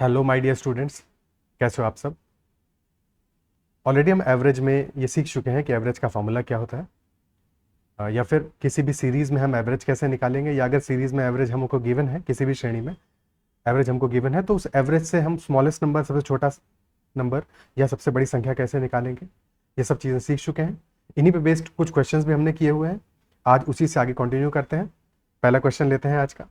Hello my dear students, कैसे हो आप सब। ऑलरेडी हम एवरेज में ये सीख चुके हैं कि एवरेज का फॉर्मूला क्या होता है, या फिर किसी भी सीरीज़ में हम एवरेज कैसे निकालेंगे, या अगर सीरीज़ में एवरेज हमको गिवन है, किसी भी श्रेणी में एवरेज हमको गिवन है, तो उस एवरेज से हम स्मॉलेस्ट नंबर, सबसे छोटा नंबर या सबसे बड़ी संख्या कैसे निकालेंगे, ये सब चीज़ें सीख चुके हैं। इन्हीं पे बेस्ड कुछ क्वेश्चंस भी हमने किए हुए हैं। आज उसी से आगे कंटिन्यू करते हैं। पहला क्वेश्चन लेते हैं आज का।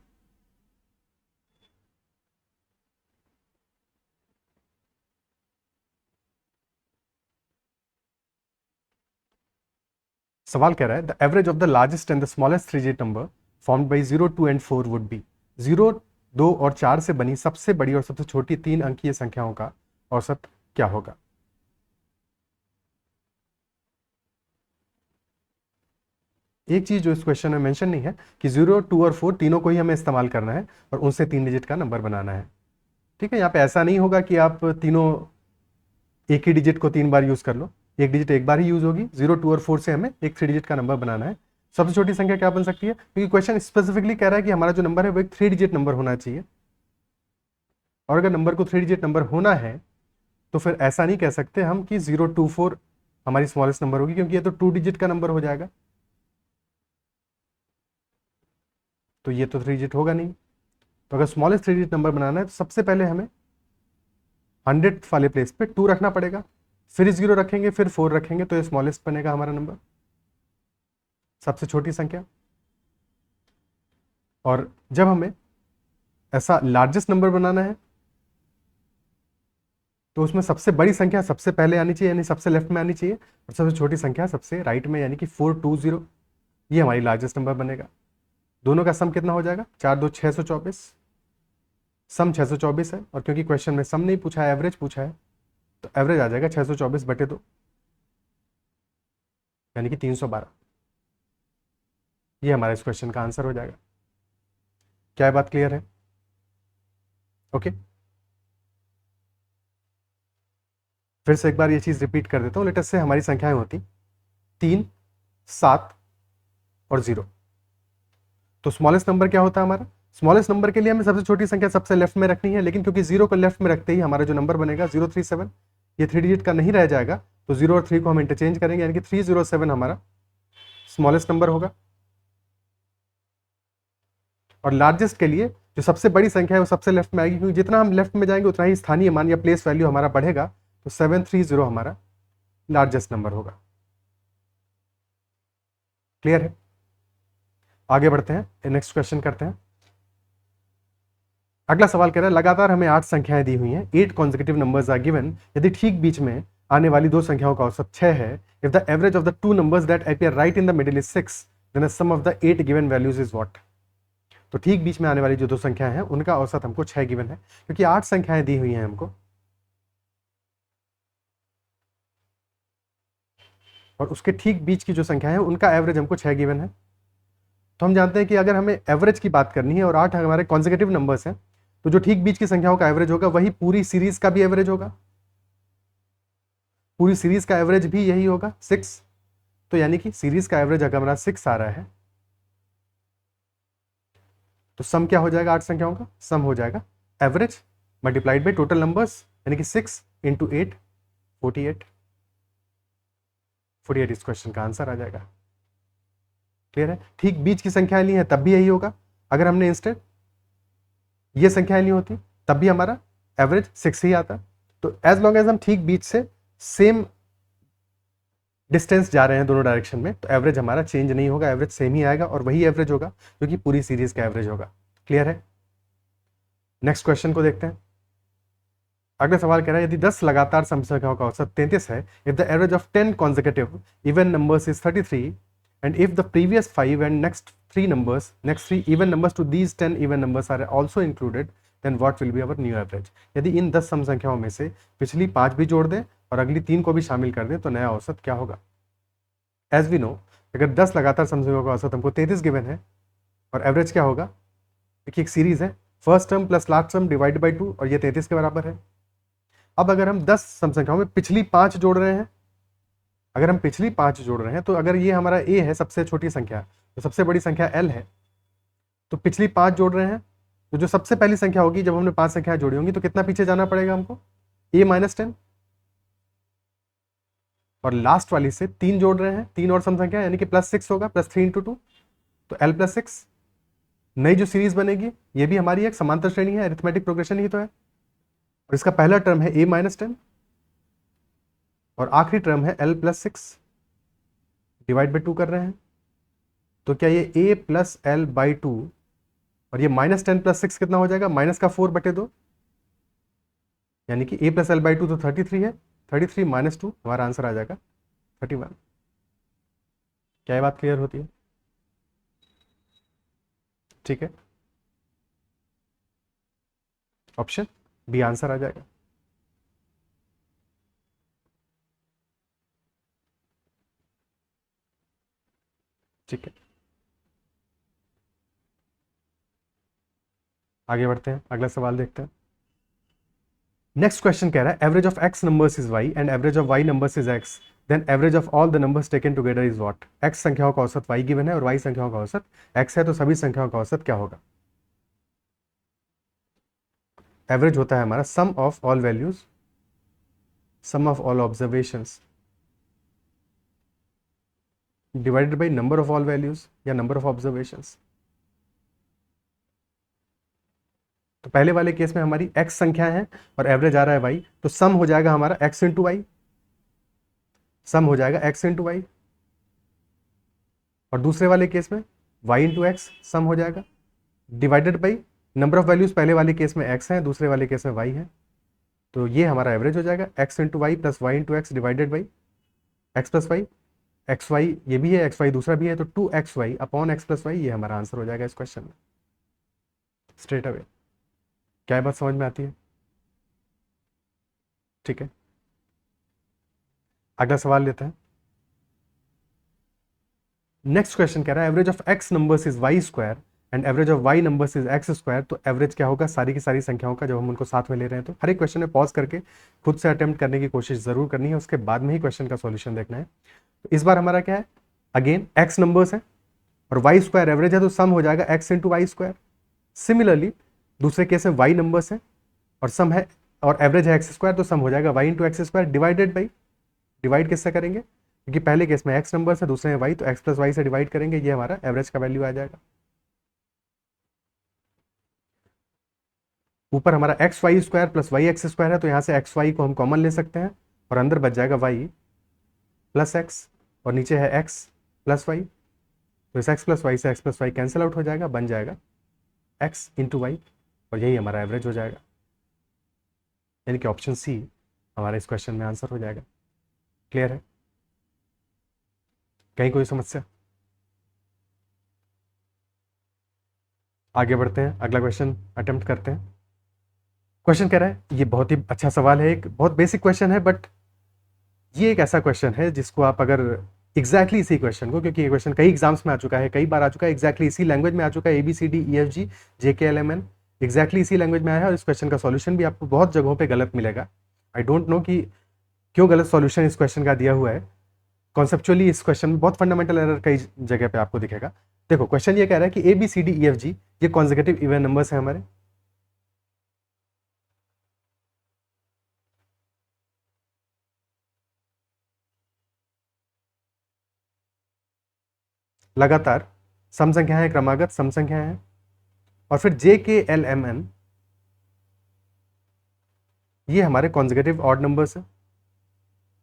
सवाल कह रहा है the average of the largest and the smallest three digit number formed by 0, 2 and 4 would be. 0, 2 और 4 से बनी सबसे बड़ी और सबसे छोटी 3 अंकीय संख्याओं का औसत क्या होगा। एक चीज जो इस क्वेश्चन में मेंशन नहीं है कि 0, 2 और 4 तीनों को ही हमें इस्तेमाल करना है और उनसे 3 डिजिट का नंबर बनाना है। ठीक है, यहाँ पे ऐसा नहीं होगा कि आप तीनों एक ही डिजिट को 3 बार यूज कर लो। एक डिजिट एक बार ही यूज होगी। 0, 2 और 4 से हमें एक 3 डिजिट का नंबर बनाना है। सबसे छोटी संख्या क्या बन सकती है, क्योंकि क्वेश्चन स्पेसिफिकली कह रहा है कि हमारा जो नंबर है वो एक 3 डिजिट नंबर होना चाहिए। और अगर नंबर को 3 डिजिट नंबर होना है तो फिर ऐसा नहीं कह सकते हम कि 024 हमारी स्मॉलेस्ट नंबर होगी, क्योंकि ये तो 2 डिजिट का नंबर हो जाएगा, तो ये तो 3 डिजिट होगा नहीं। तो अगर स्मॉलेस्ट 3 डिजिट नंबर बनाना है तो सबसे पहले हमें 100 वाले प्लेस पे 2 रखना पड़ेगा, फिर 0 रखेंगे, फिर 4 रखेंगे, तो ये स्मॉलेस्ट बनेगा हमारा नंबर, सबसे छोटी संख्या। और जब हमें ऐसा लार्जेस्ट नंबर बनाना है तो उसमें सबसे बड़ी संख्या सबसे पहले आनी चाहिए, यानी सबसे लेफ्ट में आनी चाहिए, और सबसे छोटी संख्या सबसे राइट में, यानी कि 420। ये हमारी लार्जेस्ट नंबर बनेगा। दोनों का सम कितना हो जाएगा, 4 2 624। सम 624 है, और क्योंकि क्वेश्चन में सम नहीं पूछा है, एवरेज पूछा है, तो एवरेज आ जाएगा 624/2, यानी कि 312। ये हमारा इस क्वेश्चन का आंसर हो जाएगा। क्या ये बात क्लियर है? ओके, फिर से एक बार ये चीज रिपीट कर देता हूँ। लेटेस्ट से हमारी संख्याएं होती 3, 7 और 0। तो स्मॉलेस्ट नंबर क्या होता है हमारा? स्मॉलेस्ट नंबर के लिए हमें सबसे छोटी संख्या सबसे लेफ्ट में रखनी है, लेकिन क्योंकि 0 को लेफ्ट में रखते ही हमारा जो नंबर बनेगा 037, ये 3 डिजिट का नहीं रह जाएगा, तो 0 और 3 को हम इंटरचेंज करेंगे, यानी कि 307 हमारा स्मॉलेस्ट नंबर होगा। और लार्जेस्ट के लिए जो सबसे बड़ी संख्या है वो सबसे लेफ्ट में आएगी, क्योंकि जितना हम लेफ्ट में जाएंगे उतना ही स्थानीय मान या प्लेस वैल्यू हमारा बढ़ेगा, तो 730 हमारा लार्जेस्ट नंबर होगा। क्लियर है? आगे बढ़ते हैं, नेक्स्ट क्वेश्चन करते हैं। अगला सवाल कह रहा है लगातार हमें 8 संख्याएं दी हुई हैं, 8 कॉन्सेक्यूटिव नंबर्स आर गिवन, यदि ठीक बीच में आने वाली 2 संख्याओं का औसत 6 है, if the average of the 2 numbers that appear right in the middle is 6, then the sum of the 8 given values is what. तो ठीक बीच में आने वाली जो 2 संख्याएं हैं उनका औसत हमको 6 गिवन है, क्योंकि 8 संख्याएं दी हुई हैं हमको, और उसके ठीक बीच की जो संख्या है उनका एवरेज हमको 6 गिवन है। तो हम जानते हैं कि अगर हमें एवरेज की बात करनी है और 8 हमारे कॉन्सेक्यूटिव नंबर्स हैं, तो जो ठीक बीच की संख्याओं का एवरेज होगा वही पूरी सीरीज का भी एवरेज होगा। पूरी सीरीज का एवरेज भी यही होगा 6। तो यानी कि सीरीज का एवरेज अगर हमारा 6 आ रहा है, तो सम क्या हो जाएगा 8 संख्याओं का? सम हो जाएगा average multiplied by total numbers, यानी कि 6 इंटू 8, 48। 48 इस क्वेश्चन का आंसर आ जाएगा। क्लियर है? ठीक बीच की संख्याएं ली हैं तब भी यही होगा। अगर हमने इंस्टेड ये संख्याएं ली होती तब भी हमारा एवरेज 6 ही आता। तो एज लॉन्ग एज हम ठीक बीच से सेम डिस्टेंस जा रहे हैं दोनों डायरेक्शन में, तो एवरेज हमारा चेंज नहीं होगा, एवरेज सेम ही आएगा, और वही एवरेज होगा जो कि पूरी सीरीज का एवरेज होगा। क्लियर है? नेक्स्ट क्वेश्चन को देखते हैं। अगला सवाल कह रहा है यदि 10 लगातार सम संख्याओं का औसत 33 है, if the average of 10 consecutive even numbers is 33, and if the previous 5 and next 3 even numbers to these 10 even numbers are also included, then what will be our new average। यदि इन 10 सम संख्याओं में से पिछली 5 भी जोड़ दें और अगली 3 को भी शामिल कर दें तो नया औसत क्या होगा। एज वी नो, अगर 10 लगातार सम संख्याओं का औसत हमको 33 गिवन है, और एवरेज क्या होगा, एक सीरीज है, first term plus last term divide by 2, और ये 33 के बराबर है। अब अगर हम 10 सम संख्याओं में पिछली 5 जोड़ रहे हैं, अगर हम पिछली 5 जोड़ रहे हैं, तो अगर ये हमारा a है सबसे छोटी संख्या, तो सबसे बड़ी संख्या l है, तो पिछली 5 जोड़ रहे हैं, तो जो सबसे पहली संख्या होगी जब हमने 5 संख्याएं जोड़ी होंगी तो कितना पीछे जाना पड़ेगा हमको, a-10, और लास्ट वाली से 3 जोड़ रहे हैं, 3 और सम संख्या यानी कि +6 होगा, +3 × 2 तो l+6। नई जो सीरीज बनेगी ये भी हमारी एक समांतर श्रेणी है, अरिथमेटिक प्रोग्रेशन ही तो है, और इसका पहला टर्म है a-10 और आखिरी टर्म है l+6, डिवाइड बाई 2 कर रहे हैं। तो क्या ये a+l/2 और ये -10+6 कितना हो जाएगा, -4/2, यानी कि a+l/2 तो 33 है, 33 - 2 हमारा आंसर आ जाएगा 31। क्या ये बात क्लियर होती है? ठीक है, ऑप्शन बी आंसर आ जाएगा। ठीक है, आगे बढ़ते हैं, अगला सवाल देखते हैं। नेक्स्ट क्वेश्चन कह रहा है average of x numbers is y and average of y numbers is x, then average of all the numbers taken together is what. x संख्याओं का औसत y गिवन है और y संख्याओं का औसत x है, तो सभी संख्याओं का औसत क्या होगा? एवरेज होता है हमारा sum of all values, sum of all observations divided by number of all values या नंबर ऑफ ऑब्जर्वेशंस। तो पहले वाले केस में हमारी x संख्या है और एवरेज आ रहा है y, तो सम हो जाएगा हमारा x इंटू वाई, सम हो जाएगा x इंटू वाई। और दूसरे वाले केस में y इंटू एक्स सम हो जाएगा, divided by number of values, पहले वाले केस में x है, दूसरे वाले केस में y है, तो ये हमारा एवरेज हो जाएगा x into y plus y into x divided by x plus y. X y ये भी है, एक्स वाई दूसरा भी है, तो 2xy upon x plus Y, ये हमारा आंसर हो जाएगा इस क्वेश्चन में स्ट्रेट अवे। क्या ये बात समझ में आती है? ठीक है, अगला सवाल लेते हैं। नेक्स्ट क्वेश्चन कह रहा है average of x numbers is y² and average of y numbers is x², तो एवरेज क्या होगा सारी की सारी संख्याओं का जब हम उनको साथ में ले रहे हैं। तो हर एक क्वेश्चन में पॉज करके खुद से अटेम्प्ट करने की कोशिश जरूर करनी है, उसके बाद में ही क्वेश्चन का सॉल्यूशन देखना है। तो इस बार हमारा क्या है, अगेन x नंबर्स है और y² एवरेज है, तो सम हो जाएगा x इंटू y²। सिमिलरली दूसरे केस में y नंबर्स है और सम है और एवरेज है x², तो सम हो जाएगा y into x² divided by, divide किससे करेंगे, क्योंकि पहले केस में x नंबर है दूसरे में y, तो x प्लस वाई से डिवाइड करेंगे, ये हमारा एवरेज का वैल्यू आ जाएगा। ऊपर हमारा xy² प्लस yx² है, तो यहाँ से xy को हम कॉमन ले सकते हैं और अंदर बच जाएगा y प्लस x और नीचे है x प्लस वाई, तो इस x प्लस वाई से x plus y cancel out हो जाएगा, बन जाएगा x इंटू वाई, और यही हमारा एवरेज हो जाएगा, यानी कि ऑप्शन सी हमारा इस क्वेश्चन में आंसर हो जाएगा। क्लियर है? कहीं कोई समस्या? आगे बढ़ते हैं, अगला क्वेश्चन अटेम्प्ट करते हैं। क्वेश्चन कह रहा है, ये बहुत ही अच्छा सवाल है, एक बहुत बेसिक क्वेश्चन है, बट ये एक ऐसा क्वेश्चन है जिसको आप अगर एग्जैक्टली इसी क्वेश्चन को, क्योंकि ये क्वेश्चन कई एग्जाम्स में आ चुका है, कई बार आ चुका है, एग्जैक्टली इसी लैंग्वेज में आ चुका है, ABCD, EFG JKLMN एग्जैक्टली इसी लैंग्वेज में आया है, और इस क्वेश्चन का सॉल्यूशन भी आपको बहुत जगहों पे गलत मिलेगा। आई डोंट नो कि क्यों गलत सॉल्यूशन इस क्वेश्चन का दिया हुआ है। कॉन्सेप्चुअली इस क्वेश्चन में बहुत फंडामेंटल एरर कई जगह पे आपको दिखेगा। देखो क्वेश्चन ये कह रहा है कि ABCD, EFG ये कॉन्सेक्यूटिव इवन नंबर्स हैं हमारे, लगातार सम संख्याएं हैं, क्रमागत सम संख्याएं हैं, और फिर JKLMN ये हमारे कॉन्सेक्यूटिव ऑड नंबर्स हैं,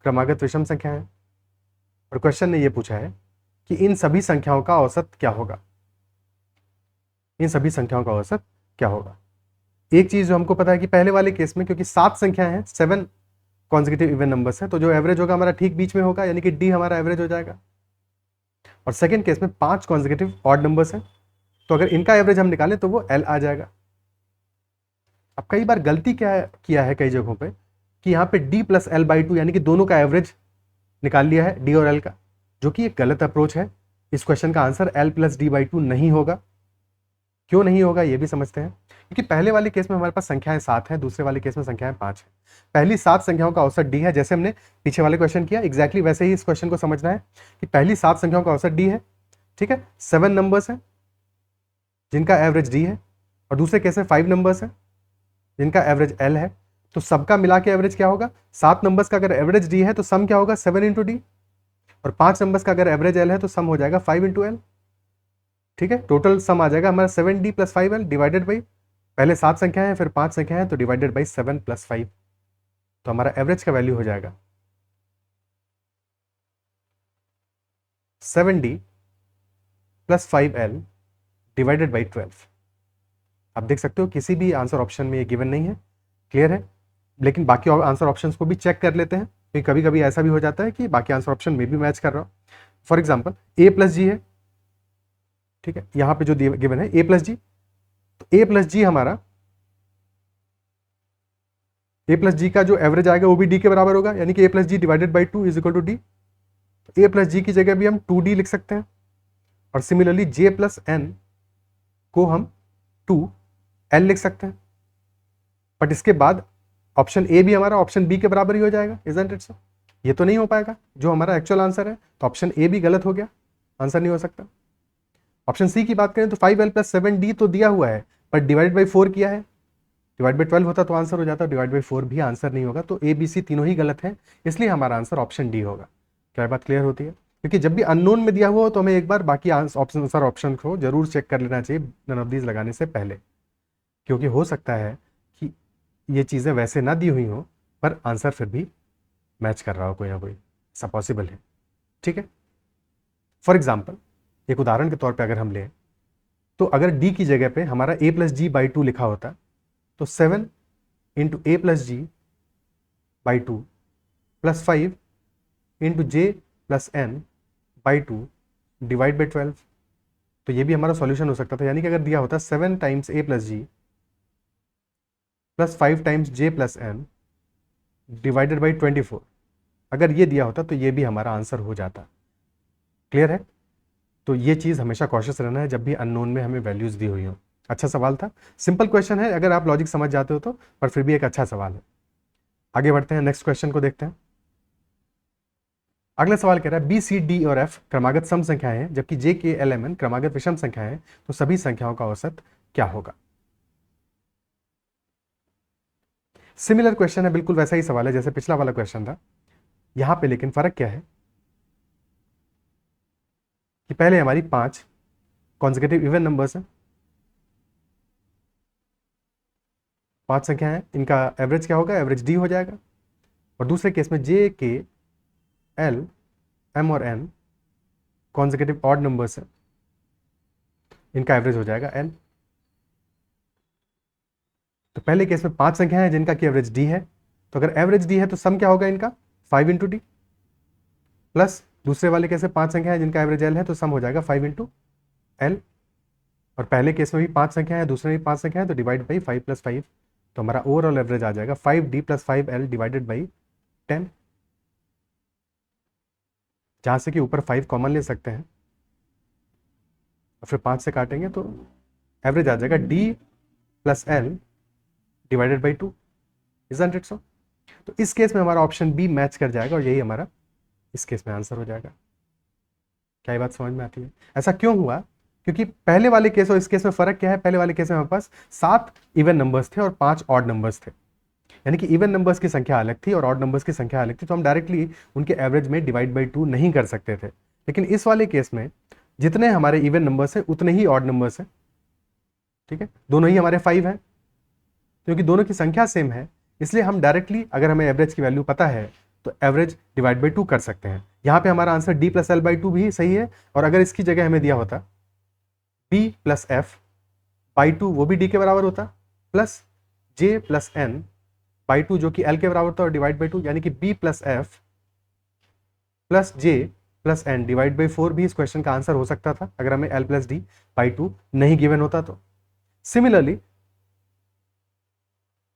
क्रमागत विषम संख्या है। और क्वेश्चन ने ये पूछा है कि इन सभी संख्याओं का औसत क्या होगा, इन सभी संख्याओं का औसत क्या होगा। एक चीज जो हमको पता है कि पहले वाले केस में क्योंकि 7 संख्याएं हैं, 7 कॉन्सेक्यूटिव इवन नंबर्स हैं, तो जो एवरेज होगा हमारा ठीक बीच में होगा, यानी कि डी हमारा एवरेज हो जाएगा। और सेकेंड केस में 5 कॉन्सेक्यूटिव ऑड नंबर्स हैं, तो अगर इनका एवरेज हम निकालें तो वो एल आ जाएगा। अब कई बार गलती क्या किया है कई जगहों पे कि यहाँ पे d प्लस l/2 यानी कि दोनों का एवरेज निकाल लिया है, d और l का, जो कि एक गलत अप्रोच है। इस क्वेश्चन का आंसर l प्लस d/2 नहीं होगा। क्यों नहीं होगा ये भी समझते हैं, क्योंकि पहले वाले केस में हमारे पास संख्याएं 7 हैं, दूसरे वाले केस में संख्याएं 5 हैं। पहली 7 संख्याओं का औसत d है, जैसे हमने पीछे वाले क्वेश्चन किया, एग्जैक्टली वैसे ही इस क्वेश्चन को समझना है कि पहली 7 संख्याओं का औसत d है, ठीक है। 7 नंबर्स हैं जिनका एवरेज d है, और दूसरे केस में 5 नंबर्स हैं जिनका एवरेज एल है, तो सबका मिला के एवरेज क्या होगा? 7 नंबर्स का अगर एवरेज डी है तो सम क्या होगा? 7 इंटू डी, और 5 नंबर्स का अगर एवरेज एल है तो सम हो जाएगा 5 इंटू एल। ठीक है, टोटल सम आ जाएगा हमारा 7d plus 5l divided by, पहले 7 संख्या है फिर 5 संख्या है तो डिवाइडेड बाई 7 प्लस 5, तो हमारा एवरेज का वैल्यू हो जाएगा 7d plus 5l divided by 12। आप देख सकते हो किसी भी आंसर ऑप्शन में ये गिवन नहीं है, क्लियर है? लेकिन बाकी आंसर ऑप्शंस को भी चेक कर लेते हैं, क्योंकि कभी कभी ऐसा भी हो जाता है कि बाकी आंसर ऑप्शन में भी मैच कर रहा हो। फॉर एग्जाम्पल a प्लस जी है, ठीक है, यहाँ पे जो गिवन है a प्लस जी, तो a प्लस जी हमारा, a प्लस जी का जो एवरेज आएगा वो भी d के बराबर होगा, यानी कि a plus G divided by 2 is equal to D. a plus G की जगह भी हम 2d लिख सकते हैं, और सिमिलरली j प्लस n को हम 2l लिख सकते हैं। बट इसके बाद ऑप्शन ए भी हमारा ऑप्शन बी के बराबर ही हो जाएगा, इजंट इट सो? ये तो नहीं हो पाएगा जो हमारा एक्चुअल आंसर है, तो ऑप्शन ए भी गलत हो गया, आंसर नहीं हो सकता। ऑप्शन सी की बात करें तो 5l प्लस 7d तो दिया हुआ है, पर डिवाइड बाई 4 किया है, डिवाइड बाई 12 होता तो आंसर हो जाता, डिवाइड बाई 4 भी आंसर नहीं होगा, तो ए बी सी तीनों ही गलत है, इसलिए हमारा आंसर ऑप्शन डी होगा। क्या बात क्लियर होती है? क्योंकि जब भी अननोन में दिया हुआ हो तो हमें एक बार बाकी ऑप्शन को जरूर चेक कर लेना चाहिए नन ऑफ दीज लगाने से पहले, क्योंकि हो सकता है कि ये चीज़ें वैसे ना दी हुई हो पर आंसर फिर भी मैच कर रहा हो कोई ना कोई, ऐसा पॉसिबल है। ठीक है, फॉर एग्जाम्पल एक उदाहरण के तौर पे अगर हम लें तो अगर d की जगह पे हमारा a प्लस जी बाई 2 लिखा होता तो 7 into a plus g by 2 plus 5 into j plus n by 2 divide by 12, तो ये भी हमारा सॉल्यूशन हो सकता था। यानी कि अगर दिया होता 7 times a plus g plus 5 times j plus n divided by 24, अगर ये दिया होता तो ये भी हमारा आंसर हो जाता। क्लियर है? तो ये चीज़ हमेशा कॉशियस रहना है जब भी अननोन में हमें वैल्यूज दी हुई हो। अच्छा सवाल था, सिंपल क्वेश्चन है अगर आप लॉजिक समझ जाते हो तो, पर फिर भी एक अच्छा सवाल है। आगे बढ़ते हैं, नेक्स्ट क्वेश्चन को देखते हैं। अगला सवाल कह रहा है बी सी डी और एफ क्रमागत सम संख्याएं हैं जबकि जे के एल एम एन क्रमागत विषम संख्याएं हैं, तो सभी संख्याओं का औसत क्या होगा? सिमिलर क्वेश्चन है, बिल्कुल वैसा ही सवाल है जैसे पिछला वाला क्वेश्चन था। यहां पे लेकिन फर्क क्या है कि पहले हमारी 5 कॉन्सेक्यूटिव इवन नंबर्स हैं, 5 संख्या है, इनका एवरेज क्या होगा? एवरेज डी हो जाएगा। और दूसरे केस में जे के एल एम और एन कॉन्सेक्यूटिव ऑड नंबर्स है, इनका एवरेज हो जाएगा एल। तो पहले केस में 5 संख्या है जिनका की एवरेज डी है, तो अगर एवरेज डी है तो सम क्या होगा इनका? 5 इंटू डी, प्लस दूसरे वाले केस में 5 संख्या है जिनका एवरेज एल है, तो सम हो जाएगा 5 इंटू एल। और पहले केस में भी 5 संख्या है, दूसरे में भी 5 संख्या है, तो डिवाइड बाई 5 प्लस 5, तो हमारा ओवरऑल एवरेज आ जाएगा 5d plus 5l divided by 10, जहां से कि ऊपर 5 कॉमन ले सकते हैं और फिर 5 से काटेंगे तो एवरेज आ जाएगा d plus L divided by 2, isn't it so? तो इस केस में हमारा ऑप्शन बी मैच कर जाएगा और यही हमारा इस केस में आंसर हो जाएगा। क्या ये बात समझ में आती है? ऐसा क्यों हुआ? क्योंकि पहले वाले केस और इस केस में फर्क क्या है? पहले वाले केस में हमारे पास 7 इवन नंबर्स थे और 5 ऑड नंबर्स थे, यानी कि इवन नंबर्स की संख्या अलग थी और ऑड नंबर्स की संख्या अलग थी, तो हम डायरेक्टली उनके एवरेज में डिवाइड बाई 2 नहीं कर सकते थे। लेकिन इस वाले केस में जितने हमारे इवन नंबर्स हैं उतने ही ऑड नंबर्स हैं, ठीक है, दोनों ही हमारे 5 हैं, क्योंकि दोनों की संख्या सेम है, इसलिए हम डायरेक्टली अगर हमें एवरेज की वैल्यू पता है तो एवरेज डिवाइड बाई 2 कर सकते हैं। यहाँ पे हमारा answer D plus L by 2 भी सही है, और अगर इसकी जगह हमें दिया होता बी प्लस एफ बाई 2, वो भी डी के बराबर होता, plus j plus n by 2 जो कि एल के बराबर था और डिवाइड बाई 2, यानी कि b plus f plus j plus n divide by 4 भी इस क्वेश्चन का आंसर हो सकता था अगर हमें एल प्लस डी बाई 2 नहीं गिवन होता तो। सिमिलरली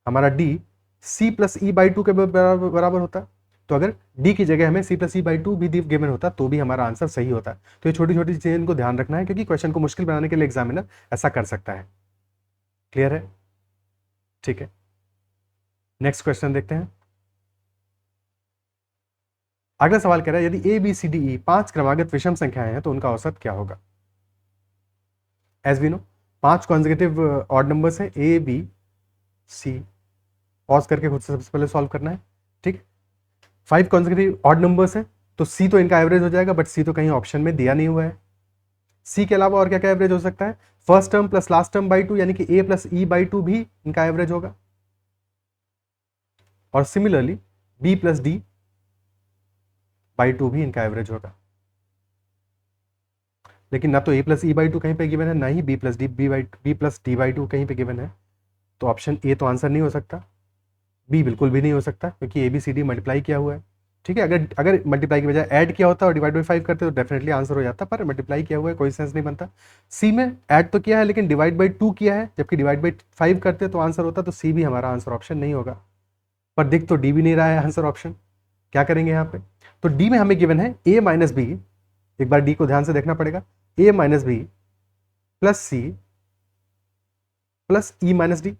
हमारा d c plus e by 2 के बराबर होता, तो अगर डी की जगह हमें सी प्लस ई बाई 2 भी गिवन होता तो भी हमारा आंसर सही होता। तो ये छोटी छोटी चीजें इनको ध्यान रखना है, क्योंकि क्वेश्चन को मुश्किल बनाने के लिए एग्जामिनर ऐसा कर सकता है। क्लियर है? ठीक है, नेक्स्ट क्वेश्चन देखते हैं। अगला सवाल कह रहा है यदि ए बी सी डी ई 5 क्रमागत विषम संख्याएं हैं तो उनका औसत क्या होगा? As we know 5 consecutive odd numbers हैं, ए बी सी, पॉज करके खुद से सबसे पहले सॉल्व करना है, ठीक। 5 कॉन्जिक्यूटिव ऑड नंबर्स हैं, तो सी तो इनका एवरेज हो जाएगा, बट सी तो कहीं ऑप्शन में दिया नहीं हुआ है। सी के अलावा और क्या क्या एवरेज हो सकता है, first term plus last term by 2, यानी कि ए प्लस ई बाई 2 भी इनका एवरेज होगा, और similarly b plus d by 2 भी इनका एवरेज होगा। लेकिन ना तो ए प्लस ई बाई 2 कहीं पे गिवन है, ना ही बी प्लस डी बाई 2 कहीं पे गिवन है, तो ऑप्शन ए तो आंसर नहीं हो सकता, बी बिल्कुल भी नहीं हो सकता, क्योंकि a b c d multiply किया हुआ है, ठीक है। अगर अगर मल्टीप्लाई की बजाय ऐड किया होता और डिवाइड बाई 5 करते तो डेफिनेटली आंसर हो जाता, पर मल्टीप्लाई किया हुआ है, कोई सेंस नहीं बनता। सी में ऐड तो किया है लेकिन डिवाइड बाई 2 किया है, जबकि डिवाइड बाई 5 करते तो आंसर होता, तो सी भी हमारा आंसर ऑप्शन नहीं होगा। पर दिख तो डी भी नहीं रहा है आंसर ऑप्शन, क्या करेंगे यहाँ पे, तो डी में हमें गिवन है ए माइनस बी, एक बार डी को ध्यान से देखना पड़ेगा, A minus B plus C plus E minus D,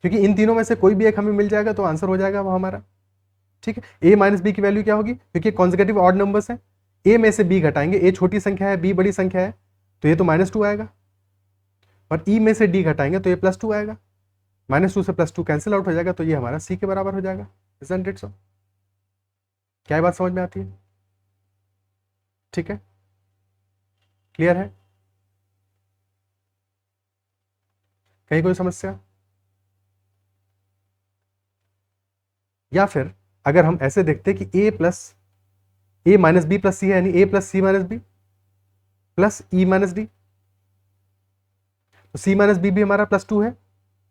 क्योंकि इन तीनों में से कोई भी एक हमें मिल जाएगा तो आंसर हो जाएगा वो हमारा, ठीक है। ए माइनस बी की वैल्यू क्या होगी, क्योंकि कॉन्जिक्यूटिव ऑड नंबर्स हैं, ए में से बी घटाएंगे, ए छोटी संख्या है बी बड़ी संख्या है, तो ये तो -2 आएगा, और ई में से डी घटाएंगे तो ये +2 आएगा, -2 से +2 कैंसिल आउट हो जाएगा, तो ये हमारा सी के बराबर हो जाएगा। Isn't it so? क्या बात समझ में आती है? ठीक है, क्लियर है? कहीं कोई समस्या? या फिर अगर हम ऐसे देखते कि ए माइनस बी प्लस सी है, यानी ए प्लस सी minus B plus E minus D, तो सी माइनस बी भी हमारा +2 है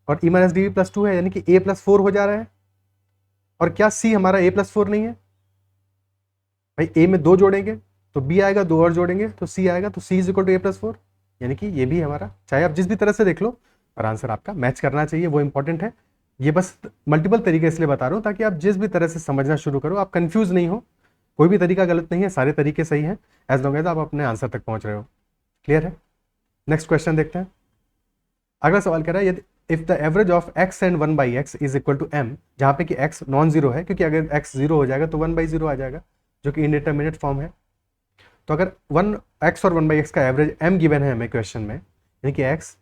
और ई माइनस डी भी +2 है, यानी कि ए +4 हो जा रहा है। और क्या सी हमारा ए +4 नहीं है भाई, ए में 2 जोड़ेंगे तो बी आएगा, 2 और जोड़ेंगे तो सी आएगा, तो सी इज इक्वल टू ए +4, यानी कि ये भी हमारा, चाहे आप जिस भी तरह से देख लो, और आंसर आपका मैच करना चाहिए, वो इंपॉर्टेंट है। ये बस मल्टीपल तरीके इसलिए बता रहा हूँ ताकि आप जिस भी तरह से समझना शुरू करो आप कंफ्यूज नहीं हो, कोई भी तरीका गलत नहीं है, सारे तरीके सही हैं, एज लॉन्ग एज आप अपने आंसर तक पहुंच रहे हो। क्लियर है? नेक्स्ट क्वेश्चन देखते हैं। अगला सवाल कह रहा है, यदि if the average of x and 1/x is equal to m, जहां पे कि x नॉन जीरो है, क्योंकि अगर x जीरो हो जाएगा तो 1/0 आ जाएगा, जो कि इंडिटरमिनेट फॉर्म है। तो अगर 1x और 1/x का एवरेज m गिवन है हमें क्वेश्चन में, यानी कि x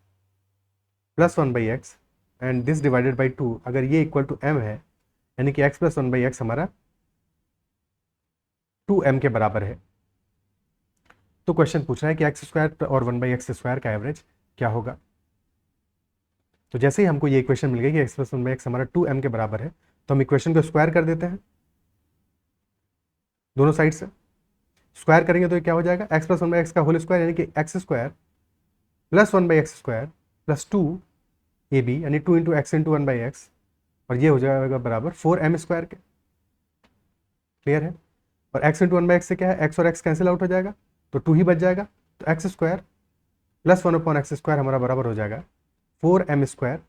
plus 1/x and this divided by 2, अगर ये इक्वल टू m है, यानी कि x प्लस 1/x हमारा 2m के बराबर है, तो क्वेश्चन पूछ रहा है कि x स्क्वायर और 1/x स्क्वायर का एवरेज क्या होगा। तो जैसे ही हमको ये इक्वेशन मिल गई कि x प्लस 1/x हमारा 2m के बराबर है, तो हम इक्वेशन को स्क्वायर कर देते हैं दोनों साइड से। स्क्वायर करेंगे तो ये क्या हो जाएगा, x प्लस 1/x का होल स्क्वायर, यानी कि x square plus 1/x square plus 2ab, यानी 2 इंटू एक्स इंटू 1/x, और ये हो जाएगा बराबर 4m स्क्वायर के। क्लियर है? और x इंटू 1/x से क्या है, x और x कैंसिल आउट हो जाएगा, तो 2 ही बच जाएगा, तो x square plus 1/x square हमारा बराबर हो जाएगा 4m स्क्वायर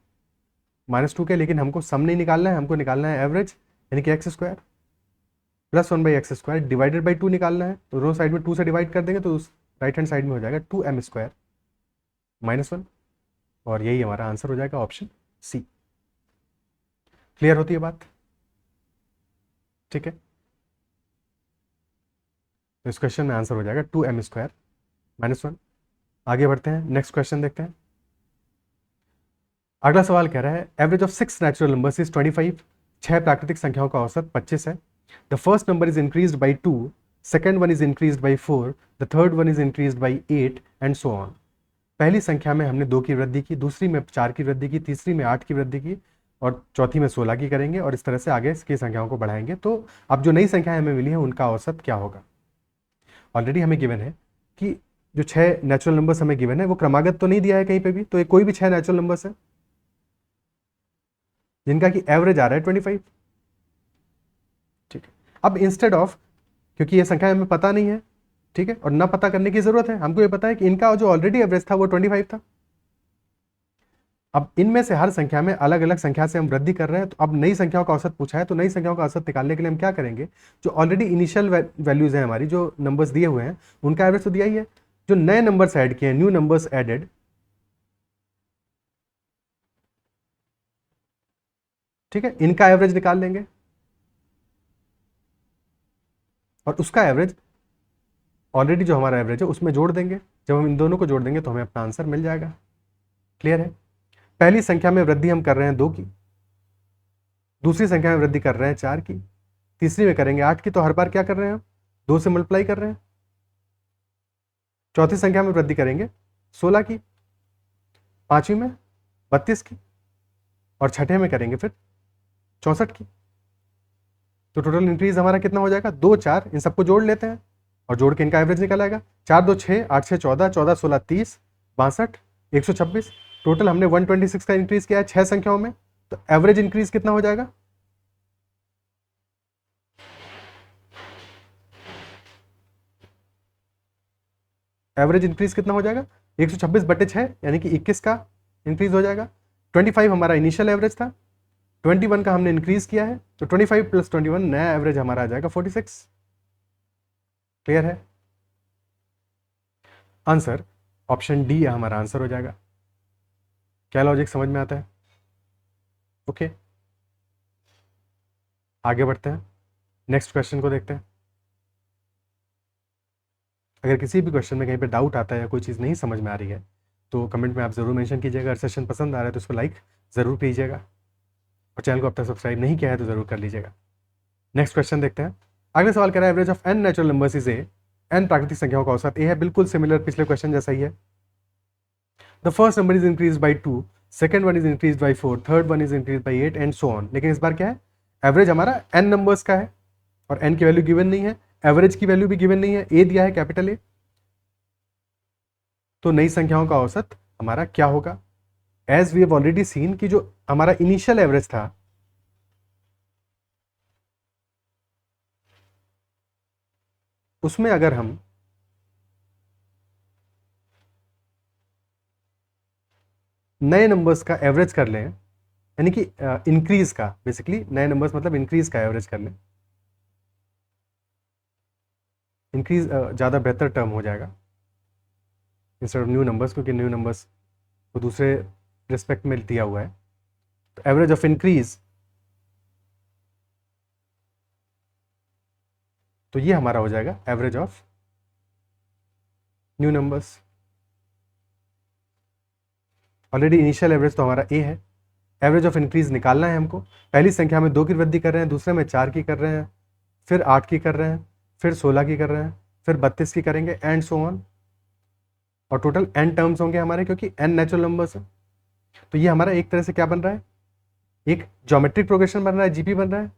-2 के, लेकिन हमको सम नहीं निकालना है, हमको निकालना है एवरेज, यानी कि x square plus 1/x square divided by 2 निकालना है, तो दोनों साइड में 2 से डिवाइड कर देंगे तो उस राइट हैंड साइड में हो जाएगा 2m स्क्वायर -1, और यही हमारा आंसर हो जाएगा ऑप्शन सी। क्लियर होती है बात? ठीक है, तो इस क्वेश्चन में आंसर हो जाएगा 2m स्क्वायर -1। आगे बढ़ते हैं, नेक्स्ट क्वेश्चन देखते हैं। अगला सवाल कह रहा है, average of 6 natural numbers is 25, 6 प्राकृतिक संख्याओं का औसत 25 है। The first number is increased by 2, second one is increased by 4, the third one is increased by 8 and so on. पहली संख्या में हमने 2 की वृद्धि की, दूसरी में 4 की वृद्धि की, तीसरी में 8 की वृद्धि की, और चौथी में 16 की करेंगे, और इस तरह से आगे की संख्याओं को बढ़ाएंगे। तो अब जो नई संख्याएं हमें मिली हैं उनका औसत क्या होगा। ऑलरेडी हमें गिवन है कि जो 6 नेचुरल नंबर्स हमें गिवन है वो क्रमागत तो नहीं दिया है कहीं पे भी, तो ये कोई भी 6 नेचुरल नंबर्स है जिनका कि एवरेज आ रहा है 25। ठीक है, अब इंस्टेड ऑफ, क्योंकि ये संख्या हमें पता नहीं है, ठीक है, और ना पता करने की जरूरत है, हमको ये पता है कि इनका जो ऑलरेडी एवरेज था वो 25 था। अब इनमें से हर संख्या में अलग अलग संख्या से हम वृद्धि कर रहे हैं, तो अब नई संख्याओं का औसत पूछा है, तो नई संख्याओं का औसत निकालने के लिए हम क्या करेंगे, जो ऑलरेडी इनिशियल वैल्यूज हैं हमारी, जो नंबर्स दिए हुए हैं उनका एवरेज तो दिया ही है, जो नए नंबर्स ऐड किए हैं, न्यू नंबर्स एडेड, ठीक है, इनका एवरेज निकाल लेंगे, और उसका एवरेज ऑलरेडी जो हमारा एवरेज है उसमें जोड़ देंगे। जब हम इन दोनों को जोड़ देंगे तो हमें अपना आंसर मिल जाएगा। क्लियर है? पहली संख्या में वृद्धि हम कर रहे हैं 2 की, दूसरी संख्या में वृद्धि कर रहे हैं 4 की, तीसरी में करेंगे 8 की, तो हर बार क्या कर रहे हैं हम 2 से मल्टीप्लाई कर रहे हैं। चौथी संख्या में वृद्धि करेंगे 16 की, पांचवी में 32 की, और छठे में करेंगे फिर 64 की। तो टोटल इंक्रीज हमारा कितना हो जाएगा? 2 4, इन सबको जोड़ लेते हैं और जोड़ के इनका एवरेज निकल आएगा। 4 2 6, 8 6 14, 14 16 30, 62, 126। टोटल हमने 126 का इंक्रीज किया है 6 संख्याओं में, तो एवरेज इंक्रीज कितना हो जाएगा? एवरेज इंक्रीज कितना हो जाएगा? 126 बटे 6 यानी कि 21 का इंक्रीज हो जाएगा। 25 हमारा इनिशियल एवरेज था, 21 का हमने इंक्रीज किया है, तो 25 प्लस 21 नया एवरेज हमारा आ जाएगा 46। क्लियर है? आंसर ऑप्शन डी हमारा आंसर हो जाएगा। क्या लॉजिक समझ में आता है? ओके, आगे बढ़ते हैं, नेक्स्ट क्वेश्चन को देखते हैं। अगर किसी भी क्वेश्चन में कहीं पे डाउट आता है या कोई चीज़ नहीं समझ में आ रही है तो कमेंट में आप ज़रूर मेंशन कीजिएगा। अगर सेशन पसंद आ रहा है तो उसको लाइक ज़रूर कीजिएगा और चैनल को अब तक सब्सक्राइब नहीं किया है तो ज़रूर कर लीजिएगा। नेक्स्ट क्वेश्चन देखते हैं। अगले सवाल कह रहा है average of n natural numbers is a, n प्राकृतिक संख्याओं का औसत ए है। बिल्कुल सिमिलर पिछले क्वेश्चन जैसा ही है। The first number is increase by 2, second one is increase by 4, third one is increase by 8 and so on. लेकिन इस बार क्या है? एवरेज हमारा n नंबर्स का है और n की वैल्यू गिवन नहीं है, एवरेज की वैल्यू भी गिवन नहीं है, a दिया है कैपिटल ए। तो नई संख्याओं का औसत हमारा क्या होगा? As we have already seen कि जो हमारा इनिशियल एवरेज था उसमें अगर हम नए नंबर्स का एवरेज कर लें, यानी कि इंक्रीज का, बेसिकली नए नंबर्स मतलब इंक्रीज का एवरेज कर लें, इंक्रीज ज़्यादा बेहतर टर्म हो जाएगा इंस्टेड ऑफ न्यू नंबर्स, क्योंकि न्यू नंबर्स को दूसरे रिस्पेक्ट में दिया हुआ है। तो एवरेज ऑफ इंक्रीज, तो ये हमारा हो जाएगा average of new numbers. Already initial average तो हमारा ए है, एवरेज ऑफ इंक्रीज निकालना है हमको। पहली संख्या में 2 की वृद्धि कर रहे हैं, दूसरे में 4 की कर रहे हैं, फिर 8 की कर रहे हैं, फिर 16 की कर रहे हैं, फिर 32 की करेंगे एंड सो ऑन। और टोटल n टर्म्स होंगे हमारे, क्योंकि n नेचुरल नंबर्स है। तो ये हमारा एक तरह से क्या बन रहा है? एक ज्योमेट्रिक प्रोग्रेशन बन रहा है, जीपी बन रहा है।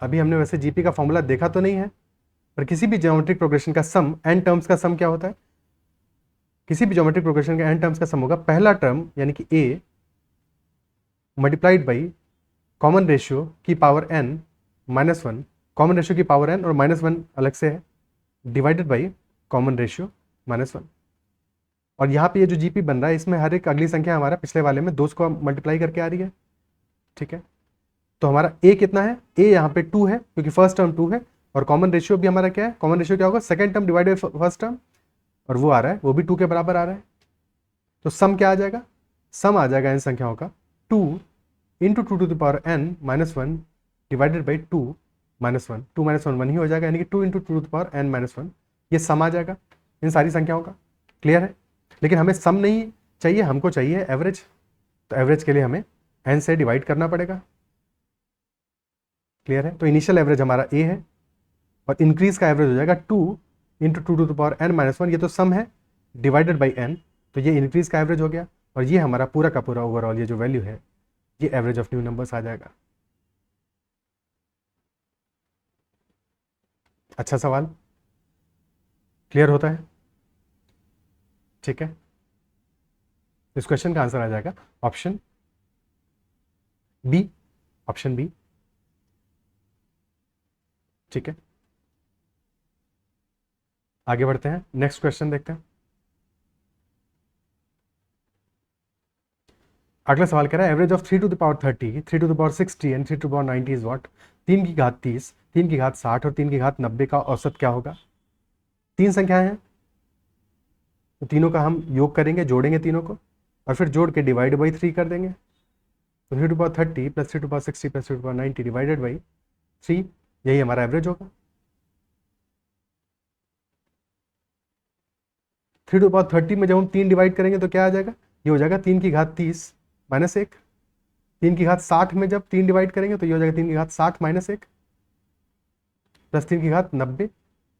अभी हमने वैसे जीपी का फॉर्मूला देखा तो नहीं है, पर किसी भी ज्योमेट्रिक प्रोग्रेशन का सम, n टर्म्स का सम क्या होता है? किसी भी ज्योमेट्रिक प्रोग्रेशन का n टर्म्स का सम होगा पहला टर्म यानी कि a multiplied by common ratio की power n minus 1, common ratio की पावर n और माइनस 1 अलग से है, divided by common ratio minus 1। और यहाँ पे ये जो जीपी बन रहा है इसमें हर एक अगली संख्या हमारा पिछले वाले में 2 को मल्टीप्लाई करके आ रही है। ठीक है, तो हमारा a कितना है? a यहाँ पे 2 है क्योंकि फर्स्ट टर्म 2 है, और कॉमन रेशियो भी हमारा क्या है? कॉमन रेशियो क्या होगा? Second term divided by first term, और वो आ रहा है, वो भी 2 के बराबर आ रहा है। तो सम क्या आ जाएगा? सम आ जाएगा इन संख्याओं का 2 into 2 to the power n minus 1 divided by 2 minus 1, 2 minus 1 1 ही हो जाएगा, यानी कि 2 into 2 to the power n minus 1। ये सम आ जाएगा इन सारी संख्याओं का। क्लियर है? लेकिन हमें सम नहीं चाहिए, हमको चाहिए एवरेज। तो एवरेज के लिए हमें n से डिवाइड करना पड़ेगा। क्लियर है? तो इनिशियल एवरेज हमारा a है और इंक्रीज का एवरेज हो जाएगा 2 into 2 to the power n minus 1, ये तो सम है, डिवाइडेड बाई n, तो ये इंक्रीज का एवरेज हो गया। और ये हमारा पूरा का पूरा ओवरऑल ये जो वैल्यू है ये एवरेज ऑफ न्यू नंबर्स आ जाएगा। अच्छा सवाल, क्लियर होता है? ठीक है, इस क्वेश्चन का आंसर आ जाएगा ऑप्शन बी, ऑप्शन बी। ठीक है, आगे बढ़ते हैं, नेक्स्ट क्वेश्चन देखते हैं। अगला सवाल कह रहा है average of 3 to the power 30, 3 to the power 60 and 3 to the power 90 is what? 3 की घात 30, 3 की घात 60 और 3 की घात 90 का औसत क्या होगा? तीन संख्याएं हैं, तो तीनों का हम योग करेंगे, जोड़ेंगे तीनों को और फिर जोड़ के डिवाइड बाई 3 कर देंगे। तो 3 to power 30 plus 3 to power 60 plus 3 to power 90 divided by 3, यही हमारा एवरेज होगा। 3 to the power 30 में जब हम 3 डिवाइड करेंगे तो क्या आ जाएगा, ये हो जाएगा 3 की घात 30 माइनस 1। 3 की घात 60 में जब 3 डिवाइड करेंगे तो ये हो जाएगा 3 की घात 60 माइनस 1 प्लस 3 की घात 90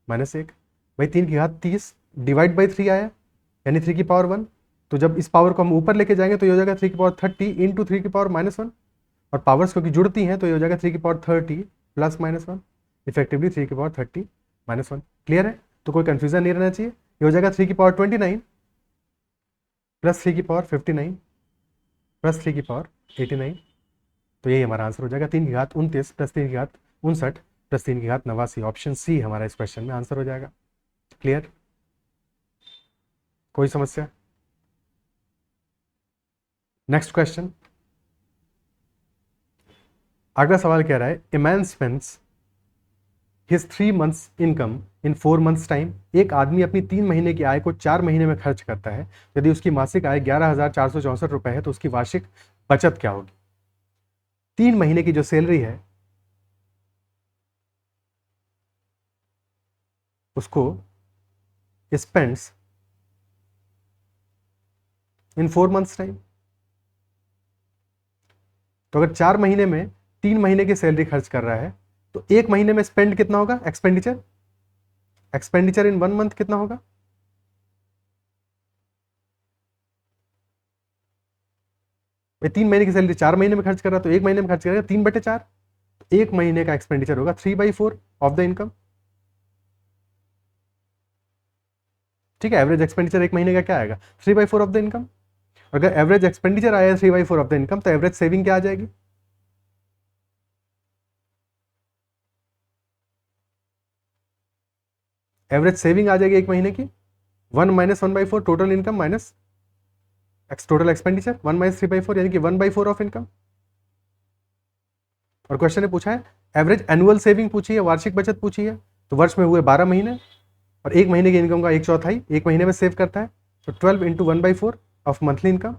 माइनस 1। भाई 3 की घात 30 डिवाइड बाई 3 आया, यानी 3 की पावर 1। तो जब इस पावर को हम ऊपर लेके जाएंगे तो ये हो जाएगा 3 की पावर 30 इंटू 3 की पावर -1। और पावर्स क्योंकि जुड़ती हैं तो ये हो जाएगा 3 की पावर 30 प्लस -1, इफेक्टिवली 3 की पावर 30 -1। क्लियर है? तो कोई कंफ्यूजन नहीं रहना चाहिए। ये हो जाएगा 3 की पावर 29 प्लस 3 की पावर 59 प्लस 3 की पावर 89। तो यही हमारा आंसर हो जाएगा 3 की घात 29 प्लस 3 की घात 59 प्लस 3 की घात 89। ऑप्शन सी हमारा इस क्वेश्चन में आंसर हो जाएगा। क्लियर? कोई समस्या? नेक्स्ट क्वेश्चन, अगला सवाल कह रहा है a man spends his 3 months income in 4 months time. एक आदमी अपनी 3 महीने की आय को 4 महीने में खर्च करता है। यदि उसकी मासिक आय 11,464 रुपए है तो उसकी वार्षिक बचत क्या होगी? 3 महीने की जो सैलरी है उसको स्पेंड्स इन 4 months टाइम। तो अगर 4 महीने में 3 महीने की सैलरी खर्च कर रहा है तो 1 महीने में स्पेंड कितना होगा? एक्सपेंडिचर इन 1 month कितना होगा? भाई 3 महीने की सैलरी 4 महीने में खर्च कर रहा है तो 1 महीने में खर्च करेगा 3/4। तो 1 महीने का एक्सपेंडिचर होगा 3/4 ऑफ द इनकम। ठीक है, एवरेज एक्सपेंडिचर 1 महीने का क्या आएगा? 3/4 ऑफ द इनकम। अगर एवरेज एक्सपेंडिचर आया 3/4 ऑफ द इनकम तो एवरेज सेविंग क्या आ जाएगी? एवरेज सेविंग आ जाएगी 1 महीने की 1 - 1/4 total income minus total expenditure 1 - 3/4 यानी कि 1/4 ऑफ इनकम। और क्वेश्चन ने पूछा है एवरेज एनुअल सेविंग पूछी है, वार्षिक बचत पूछी है। तो वर्ष में हुए 12 महीने और 1 महीने की इनकम का 1/4 1 महीने में सेव करता है। तो 12 इंटू 1/4 ऑफ मंथली इनकम,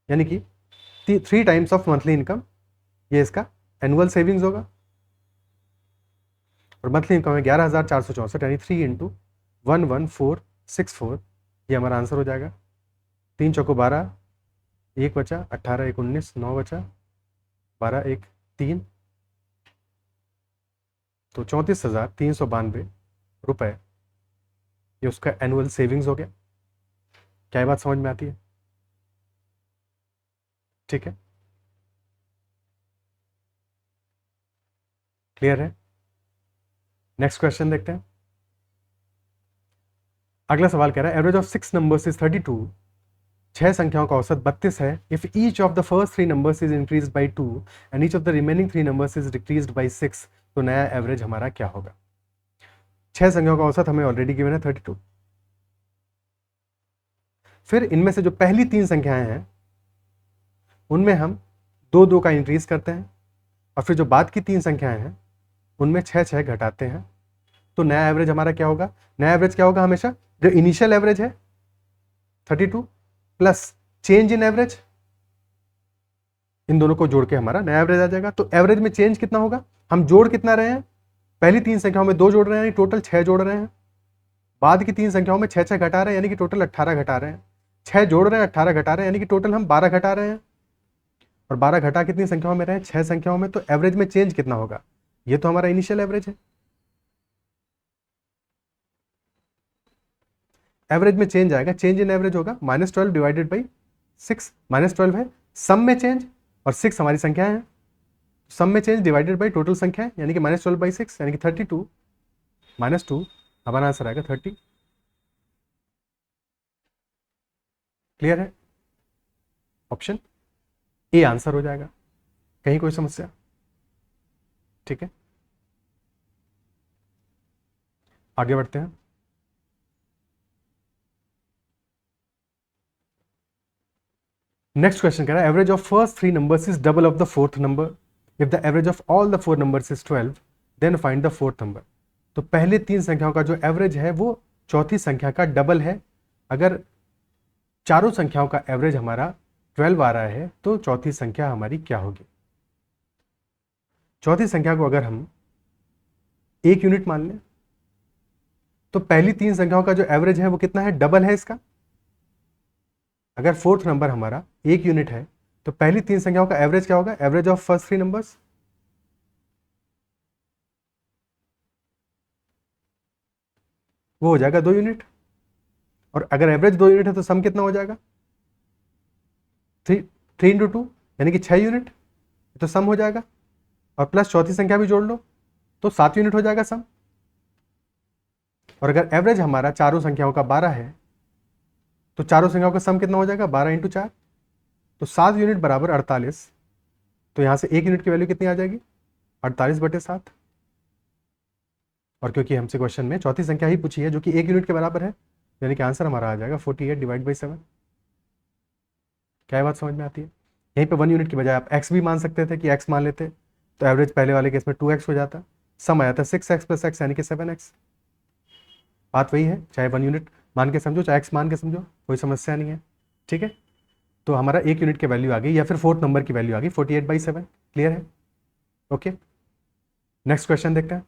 यानी कि 3 टाइम्स ऑफ मंथली इनकम, ये इसका एनुअल सेविंग्स होगा। और मंथली इनकम है 11,464 यानी 3 इंटू 11464, ये हमारा आंसर हो जाएगा। 3 चौको 12, 1 बचा, 18 1 19, 9 बचा, 12 1 3, तो 34,392 रुपए ये उसका एनुअल सेविंग्स हो गया। क्या ये बात समझ में आती है? ठीक है, क्लियर है? नेक्स्ट क्वेश्चन देखते हैं। अगला सवाल कह रहा है एवरेज ऑफ 6 नंबर्स इज 32। 6 संख्याओं का औसत 32 है। If each of the first 3 numbers is increase by 2 and each of the remaining 3 numbers is decrease by 6, तो नया एवरेज हमारा क्या होगा? 6 संख्याओं का औसत हमें ऑलरेडी गिवन है 32। फिर इनमें से जो पहली 3 संख्याएं हैं उनमें हम 2 का इंक्रीज करते हैं और फिर जो बाद की 3 संख्याएं हैं उनमें 6 घटाते हैं। तो नया एवरेज हमारा क्या होगा? नया एवरेज क्या होगा? हमेशा जो इनिशियल एवरेज है 32 प्लस चेंज इन एवरेज, इन दोनों को जोड़ के हमारा नया एवरेज आ जाएगा। तो एवरेज में चेंज कितना होगा? हम जोड़ कितना रहे हैं? पहली 3 संख्याओं में 2 जोड़ रहे हैं, टोटल 6 जोड़ रहे हैं। बाद की 3 संख्याओं में 6 घटा रहे हैं, यानी कि टोटल 18 घटा रहे हैं। 6 जोड़ रहे हैं, 18 घटा रहे हैं, यानी कि टोटल हम 12 घटा रहे हैं। और 12 घटा कितनी संख्याओं में रहे? 6 संख्याओं में। तो एवरेज में चेंज कितना होगा? ये तो हमारा इनिशियल एवरेज है। एवरेज में चेंज आएगा, चेंज इन एवरेज होगा -12 डिवाइडेड बाई 6। -12 है सम में चेंज और 6 हमारी संख्या है। सम में चेंज डिवाइडेड बाई टोटल संख्या है, यानी कि -12/6 यानी कि 32 -2 हमारा आंसर आएगा 30। क्लियर है? ऑप्शन ए आंसर हो जाएगा। कहीं कोई समस्या? ठीक है, आगे बढ़ते हैं। नेक्स्ट क्वेश्चन कह रहा है average of first 3 numbers is double of the fourth number. If the average of all the 4 numbers is 12 then find the fourth number. तो पहले 3 संख्याओं का जो एवरेज है वो चौथी संख्या का डबल है। अगर चारों संख्याओं का एवरेज हमारा 12 आ रहा है तो चौथी संख्या हमारी क्या होगी? चौथी संख्या को अगर हम 1 यूनिट मान लें तो पहली 3 संख्याओं का जो एवरेज है वो कितना है, डबल है इसका। अगर फोर्थ नंबर हमारा 1 यूनिट है तो पहली 3 संख्याओं का एवरेज क्या होगा, एवरेज ऑफ फर्स्ट 3 नंबर्स, वो हो जाएगा 2 यूनिट। और अगर एवरेज 2 यूनिट है तो सम कितना हो जाएगा, 3 3 × 2 यानी कि 6 यूनिट, तो सम हो जाएगा। और प्लस चौथी संख्या भी जोड़ लो तो 7 यूनिट हो जाएगा सम। और अगर एवरेज हमारा चारों संख्याओं का 12 है तो चारों संख्याओं का सम कितना हो जाएगा, 12 × 4, तो 7 यूनिट बराबर 48। तो यहां से 1 यूनिट की वैल्यू कितनी आ जाएगी, 48/7। और क्योंकि हमसे क्वेश्चन में चौथी संख्या ही पूछी है जो कि 1 यूनिट के बराबर है, यानी कि आंसर हमारा आ जाएगा 48/7। क्या बात समझ में आती है? यहीं पे 1 यूनिट की बजाय आप x भी मान सकते थे कि x मान लेते तो एवरेज पहले वाले केस में 2x हो जाता, सम आया था 6x + x यानी कि 7x। बात वही है, चाहे 1 यूनिट मान के समझो चाहे x मान के समझो, कोई समस्या नहीं है। ठीक है, तो हमारा 1 यूनिट की वैल्यू आ गई या फिर फोर्थ नंबर की वैल्यू आ गई 48/7। क्लियर है? ओके, नेक्स्ट क्वेश्चन देखते हैं।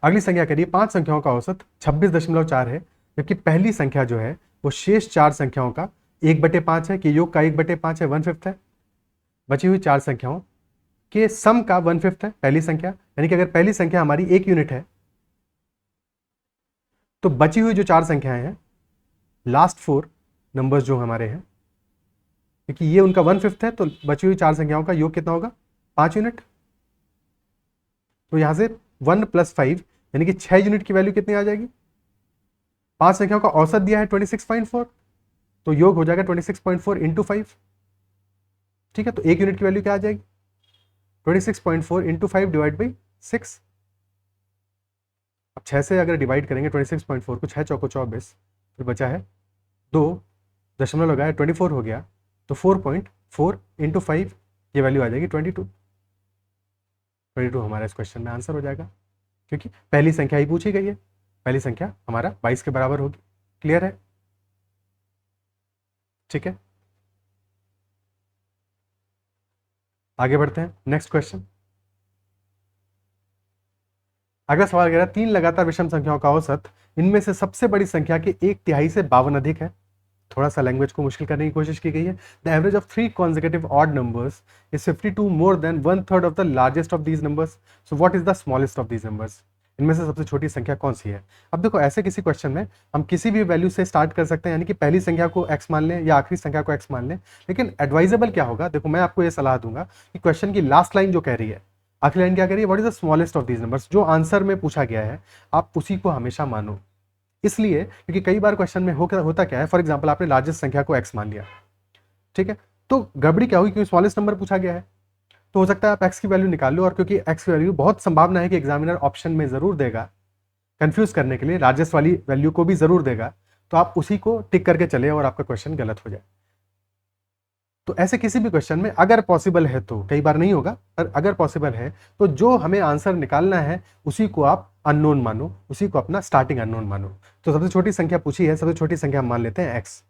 अगली संख्या करिए 5 संख्याओं का औसत 26.4 है, जबकि पहली संख्या जो है वो शेष 4 संख्याओं का 1/5 है, कि योग का 1/5 है, 1/5 है। बची हुई 4 संख्याओं के सम का 1/5 है पहली संख्या, यानी कि अगर पहली संख्या हमारी 1 यूनिट है तो बची हुई जो 4 संख्याएं हैं, लास्ट 4 नंबर्स जो हमारे हैं, क्योंकि ये उनका 1/5 है, तो बची हुई 4 संख्याओं का योग कितना होगा, 5 यूनिट। तो यहां से 1 + 5 यानी कि 6 यूनिट की वैल्यू कितनी आ जाएगी, 5 संख्याओं का औसत दिया है 26.4, तो योग हो जाएगा 26.4 × 5। ठीक है, तो 1 यूनिट की वैल्यू क्या आ जाएगी, 26.4 × 5/6। अब 6 से अगर डिवाइड करेंगे 26.4 को, 6 चौको 24, फिर बचा है 2 दशमलव लगाया 24 हो गया, तो 4.4 × 5 ये वैल्यू आ जाएगी 22। हमारा इस क्वेश्चन में आंसर हो जाएगा, क्योंकि पहली संख्या ही पूछी गई है, पहली संख्या हमारा 22 के बराबर होगी। क्लियर है? ठीक है, आगे बढ़ते हैं। नेक्स्ट क्वेश्चन, अगला सवाल कह रहा है 3 लगातार विषम संख्याओं का औसत इनमें से सबसे बड़ी संख्या के 1/3 से 52 अधिक है। थोड़ा सा लैंग्वेज को मुश्किल करने की कोशिश की गई है। The average of 3 consecutive odd numbers is 52 more than 1/3 of the largest of these numbers. So what is the smallest of these numbers? इनमें से सबसे छोटी संख्या कौन सी है? अब देखो, ऐसे किसी क्वेश्चन में हम किसी भी वैल्यू से स्टार्ट कर सकते हैं, यानी कि पहली संख्या को x मान लें या आखिरी संख्या को x मान लें। लेकिन एडवाइजेबल क्या होगा, देखो मैं आपको ये सलाह दूंगा कि क्वेश्चन की लास्ट लाइन जो कह रही है, आखिरी लाइन क्या कह रही है, what is the smallest of these numbers, जो आंसर में पूछा गया है आप उसी को हमेशा मानो। इसलिए क्योंकि कई बार क्वेश्चन में होता क्या है, फॉर एग्जांपल आपने लार्जेस्ट संख्या को x मान लिया, ठीक है, तो गड़बड़ी क्या हुई, क्योंकि स्मॉलेस्ट नंबर पूछा गया है, तो हो सकता है आप x की वैल्यू निकाल लो, और क्योंकि x की वैल्यू बहुत संभावना है कि एग्जामिनर ऑप्शन में जरूर देगा कंफ्यूज करने के लिए, लार्जेस्ट वाली वैल्यू को भी जरूर देगा, तो आप उसी को टिक करके चले और आपका क्वेश्चन गलत हो जाए। तो ऐसे किसी भी क्वेश्चन में अगर पॉसिबल है, तो कई बार नहीं होगा, पर अगर पॉसिबल है तो जो हमें आंसर निकालना है उसी को आप अननोन मानो, उसी को अपना स्टार्टिंग अननोन मानो। तो सबसे छोटी संख्या पूछी है, सबसे छोटी संख्या हम मान लेते हैं x।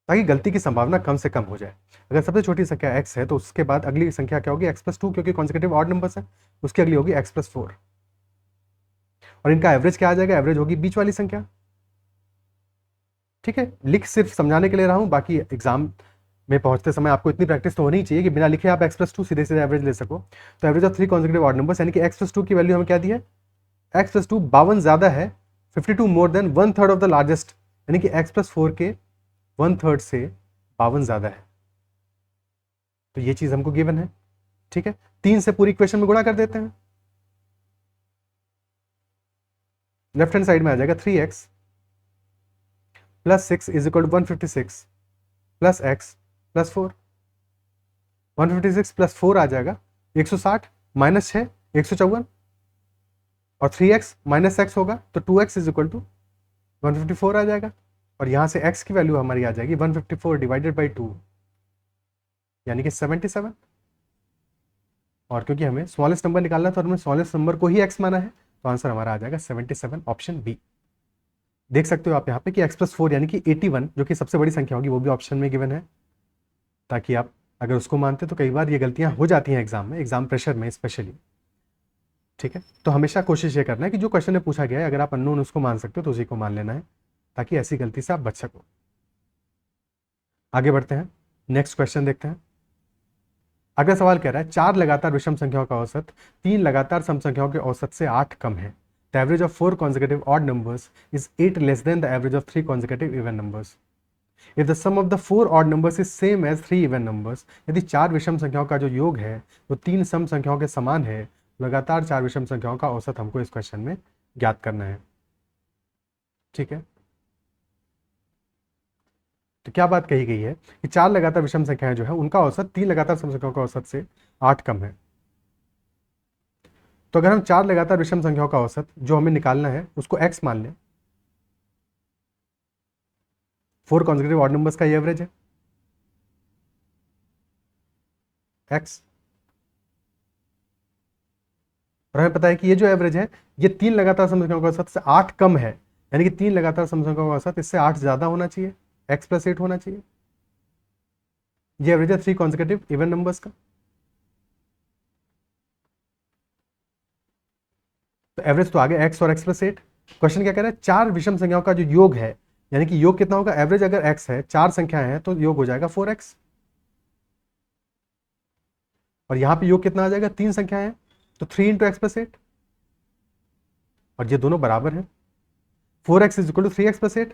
ताकि गलती की संभावना कम से कम हो जाए। अगर सबसे छोटी संख्या x है तो उसके बाद अगली संख्या क्या होगी, x+2, क्योंकि कॉन्सेक्यूटिव ऑड नंबर्स है, उसकी अगली होगी x+4, और इनका एवरेज क्या आ जाएगा, एवरेज होगी बीच वाली संख्या। ठीक है, लिख सिर्फ समझाने के लिए रहा हूं, बाकी एग्जाम में पहुंचते समय आपको इतनी प्रैक्टिस तो होनी ही चाहिए कि बिना लिखे आप x+2 सीधे सीधे एवरेज ले सको। तो average of 3 consecutive odd numbers, यानी कि x+2 की वैल्यू हमें क्या दी है, x+2 52 ज्यादा है, 52 more than 1/3 of the largest, यानी कि x+4 के 1/3 से 52 ज्यादा है। तो ये चीज हमको गिवन है। ठीक है, 3 से पूरी इक्वेशन में गुणा कर देते हैं, लेफ्ट हैंड साइड में आ जाएगा 3x + 6 = 156 + x + 4, 156 + 4 आ जाएगा 160, -6 154, और 3x - x होगा तो 2x = 154 आ जाएगा। और यहां से x की वैल्यू हमारी आ जाएगी 154 / 2, यानी कि 77। और क्योंकि हमें स्मॉलेस्ट नंबर निकालना है तो हमने स्मॉलेस्ट नंबर को ही x माना है, तो आंसर हमारा आ जाएगा 77, ऑप्शन बी। देख सकते हो आप यहाँ पे कि x+4 यानी कि 81 जो कि सबसे बड़ी संख्या होगी वो भी ऑप्शन में गिवन है, ताकि आप अगर उसको मानते तो कई बार ये गलतियां हो जाती हैं एग्जाम में, एग्जाम प्रेशर में स्पेशली। ठीक है, तो हमेशा कोशिश ये करना है कि जो क्वेश्चन में पूछा गया है अगर आप अननोन उसको मान सकते हो तो उसी को मान लेना है, ताकि ऐसी गलती से आप बच सको। आगे बढ़ते हैं, नेक्स्ट क्वेश्चन देखते हैं। अगला सवाल कह रहा है 4 लगातार विषम संख्याओं का औसत 3 लगातार सम संख्याओं के औसत से 8 कम है। The average of 4 consecutive odd numbers is 8 less than the average of 3 consecutive even numbers. If the sum of the 4 odd numbers is same as 3 even numbers, यदि 4 विषम संख्याओं का जो योग है वो 3 सम संख्याओं के समान है, लगातार 4 विषम संख्याओं का औसत हमको इस क्वेश्चन में ज्ञात करना है। ठीक है, तो क्या बात कही गई है कि 4 लगातार विषम संख्याएं जो है उनका औसत 3 लगातार सम संख्याओं का औसत से 8 कम है। तो अगर हम 4 लगातार विषम संख्याओं का औसत जो हमें निकालना है उसको x मान लें, 4 consecutive odd numbers का ये एवरेज है x, और हमें पता है कि ये जो एवरेज है ये 3 लगातार सम संख्याओं का औसत से 8 कम है, यानी कि 3 लगातार सम संख्याओं का औसत इससे 8 ज्यादा होना चाहिए, x+8 होना चाहिए। ये एवरेज है 3 consecutive इवन नंबर्स का। तो एवरेज तो आ गया x और x+8। क्वेश्चन क्या कह रहा है, 4 विषम संख्याओं का जो योग है, यानी कि योग कितना होगा, एवरेज अगर x है, 4 संख्याएं हैं तो योग हो जाएगा 4x, और यहां पे योग कितना आ जाएगा, 3 संख्याएं हैं तो 3 इंटू x+8, और ये दोनों बराबर है। 4x is equal to 3x+8,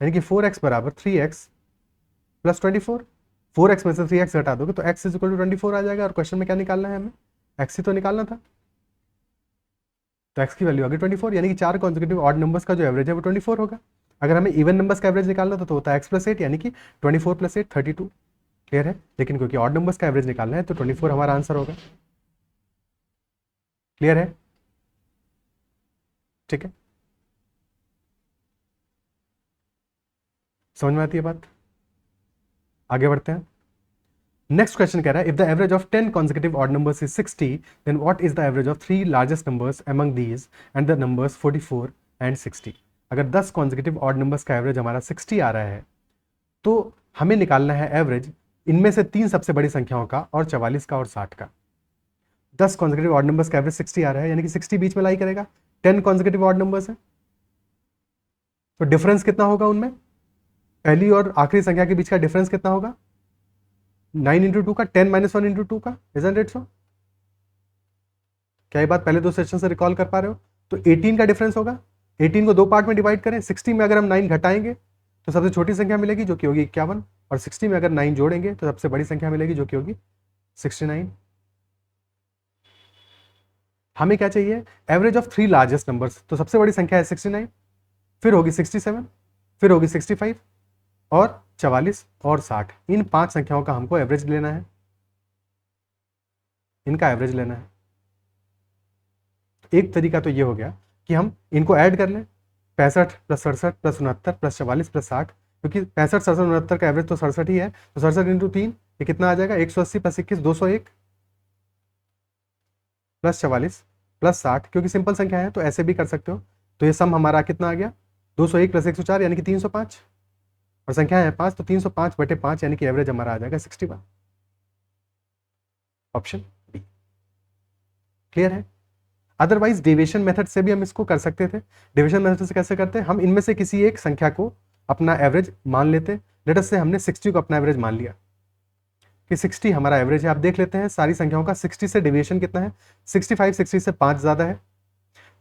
यानी कि 4x बराबर 3x प्लस 24। 4x में से 3x घटा दोगे तो x इज इक्वल टू 24 आ जाएगा, और क्वेश्चन में क्या निकालना है हमें, x ही तो निकालना था, तो x की वैल्यू आ गई 24, यानी कि 4 कॉन्सेक्यूटिव ऑड नंबर्स का जो एवरेज है वो 24 होगा। अगर हमें इवन नंबर्स का एवरेज निकालना था तो होता है x+8, यानी कि 24 + 8 32। क्लियर है, लेकिन क्योंकि ऑड नंबर्स का एवरेज निकालना है तो 24 हमारा आंसर होगा। क्लियर है, ठीक है, समझ में आती है बात। आगे बढ़ते हैं, नेक्स्ट क्वेश्चन कह रहा है if the average of 10 consecutive odd numbers is 60 then what is the average of 3 largest numbers among these and the numbers 44 and 60। अगर 10 consecutive odd numbers का एवरेज हमारा 60 आ रहा है तो हमें निकालना है एवरेज इनमें से 3 सबसे बड़ी संख्याओं का और 44 का और 60 का। 10 consecutive odd numbers का एवरेज 60 आ रहा है, यानी कि 60 बीच में लाई करेगा, 10 consecutive odd numbers है तो डिफरेंस कितना होगा उनमें, पहली और आखिरी संख्या के बीच का डिफरेंस कितना होगा, 9 इंटू 2 का, 10 - 1 इंटू 2 का, इजंट इट सो। क्या ये बात पहले 2 सेशन से रिकॉल कर पा रहे हो, तो 18 का डिफरेंस होगा। 18 को 2 पार्ट में डिवाइड करें, 60 में अगर हम 9 घटाएंगे तो सबसे छोटी संख्या मिलेगी जो कि होगी 51, और 60 में अगर 9 जोड़ेंगे तो सबसे बड़ी संख्या मिलेगी जो कि होगी 69। हमें क्या चाहिए, एवरेज ऑफ 3 लार्जेस्ट नंबर्स, तो सबसे बड़ी संख्या है 69, फिर होगी 67, फिर होगी 65 और 44 और 60। इन 5 संख्याओं का हमको एवरेज लेना है, इनका एवरेज लेना है। एक तरीका तो ये हो गया कि हम इनको ऐड कर लें, 65 + 67 + 69 + 44 + 60, क्योंकि 65 67 69 का एवरेज तो 67 ही है, तो 67 इंटू 3 ये कितना आ जाएगा, 180 + 21 201 + 44 + 60, क्योंकि सिंपल संख्या है तो ऐसे भी कर सकते हो। तो ये सम हमारा कितना आ गया, 201 + 104 यानी कि 305, और संख्या है 5 तो 305/5 यानी कि एवरेज हमारा आ जाएगा 61, ऑप्शन बी। क्लियर है, अदरवाइज डेविएशन मेथड से भी हम इसको कर सकते थे। डेविएशन मेथड से कैसे करते हैं, हम इनमें से किसी एक संख्या को अपना एवरेज मान लेते। लेट अस से हमने 60 को अपना एवरेज मान लिया कि 60 हमारा एवरेज है। आप देख लेते हैं सारी संख्याओं का 60 से डेविएशन कितना है, 65 60 से 5 ज़्यादा है,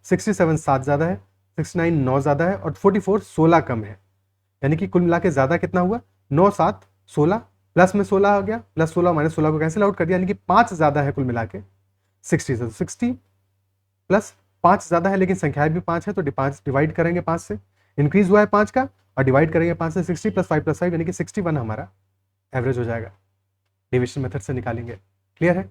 67 7 ज़्यादा है, 69 9 ज़्यादा है, और 44 16 कम है, यानी कि कुल मिला के ज़्यादा कितना हुआ, 9 7 16, प्लस में 16 आ गया, प्लस 16 माइनस 16 को कैंसिल आउट कर दिया, यानी कि 5 ज़्यादा है कुल मिला के 60 से। 60 प्लस 5 ज़्यादा है लेकिन संख्याएं भी 5 है तो 5 डिवाइड करेंगे 5 से, इंक्रीज हुआ है 5 का, और डिवाइड करेंगे 5 से, 60 + 5 + 5 यानी कि 61 हमारा एवरेज हो जाएगा। डिविजन मेथड से निकालेंगे। क्लियर है,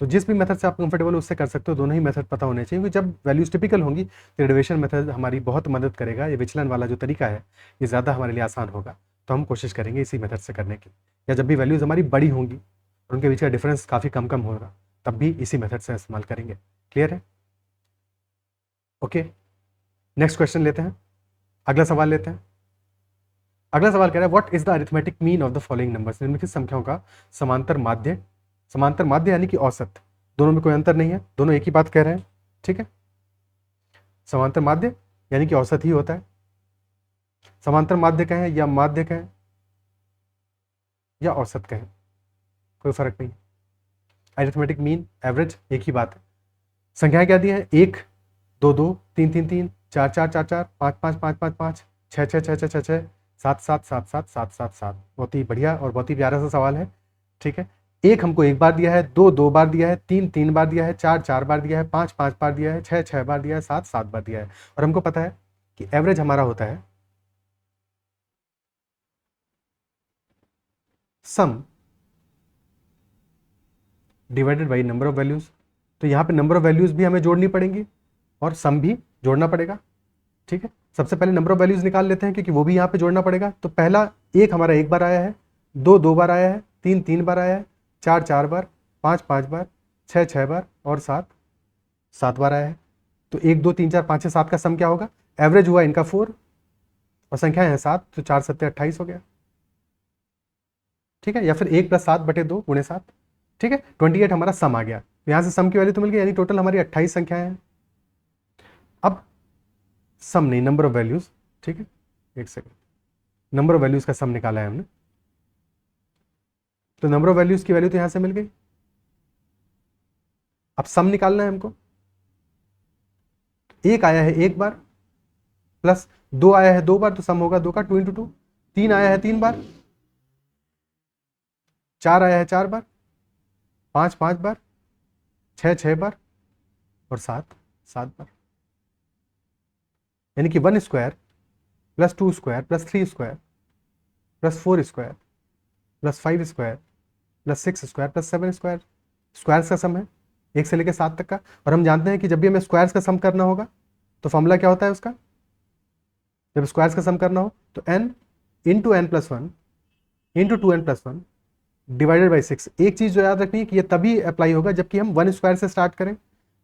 तो जिस भी मेथड से आप कंफर्टेबल हो उससे कर सकते हो, दोनों ही मेथड पता होने चाहिए, क्योंकि जब वैल्यूज टिपिकल होंगी तो डिविजन मेथड हमारी बहुत मदद करेगा। ये विचलन वाला जो तरीका है ये ज़्यादा हमारे लिए आसान होगा, तो हम कोशिश करेंगे इसी मेथड से करने की। या जब भी वैल्यूज हमारी बड़ी होंगी और उनके बीच का डिफरेंस काफ़ी कम कम होगा तब भी इसी मेथड से इस्तेमाल करेंगे। क्लियर है, ओके, नेक्स्ट क्वेश्चन लेते हैं। अगला सवाल लेते हैं। अगला सवाल कह रहा है what is the arithmetic mean of the following numbers, निम्नलिखित संख्याओं का समांतर माध्य यानी कि औसत। दोनों में कोई अंतर नहीं है, दोनों एक ही बात कह रहे हैं, ठीक है। समांतर माध्य यानी कि औसत ही होता है। समांतर माध्य कहें या माध्य कहें या औसत कहें, कोई फर्क नहीं। अरिथमेटिक मीन, एवरेज एक ही बात है। संख्याएं क्या दी हैं? 1 2 2 3 3 3 4 4 4 4 5 5 5 5 5 6 6 6 6 6 6 7 7 7 7 7 7 7। बहुत ही बढ़िया और बहुत ही प्यारा सा सवाल है, ठीक है। एक हमको एक बार दिया है, दो दो बार दिया है, तीन तीन बार दिया है, चार चार बार दिया है, पाँच पाँच बार दिया है, छः छः बार दिया है, सात सात बार दिया है। और हमको पता है कि एवरेज हमारा होता है सम divided by number of values. तो यहाँ पे नंबर ऑफ वैल्यूज भी हमें जोड़नी पड़ेंगी और सम भी जोड़ना पड़ेगा, ठीक है। सबसे पहले नंबर ऑफ वैल्यूज निकाल लेते हैं क्योंकि वो भी यहाँ पे जोड़ना पड़ेगा। तो पहला एक हमारा एक बार आया है, दो दो बार आया है, तीन तीन बार आया है, चार चार बार, पाँच पाँच बार, छः छः बार और सात सात बार आया है। तो एक दो तीन चार पाँच छः सात का सम क्या होगा? एवरेज हुआ इनका 4 और संख्या है 7, तो 4 7 28 हो गया, ठीक है। या फिर 1+7/2 × 7, ठीक है। 28 हमारा सम आ गया। तो यहाँ से सम की वैल्यू तो मिल गई, यानी टोटल हमारी 28 संख्याएं हैं। अब सम नहीं, नंबर ऑफ वैल्यूज, ठीक है। एक सेकेंड, नंबर ऑफ वैल्यूज का सम निकाला है हमने। तो नंबर ऑफ वैल्यूज की वैल्यू तो यहां से मिल गई। अब सम निकालना है हमको। एक आया है एक बार, प्लस दो आया है दो बार, तो सम होगा 2 का 2 × 2। तीन आया है 3 बार, चार आया है 4 बार, पाँच 5 बार, छः 6 बार और सात 7 बार। यानी कि 1 square plus 2 square plus 3 square plus 4 square plus 5 square plus 6 square plus 7 square, squares का सम है 1 से लेकर 7 तक का। और हम जानते हैं कि जब भी हमें स्क्वायर्स का सम करना होगा तो फॉर्मूला क्या होता है उसका? जब स्क्वायर्स का सम करना हो तो n into n plus one into 2n+1 divided by 6। एक चीज जो याद रखनी है कि ये तभी अप्लाई होगा जबकि हम 1 स्क्वायर से स्टार्ट करें,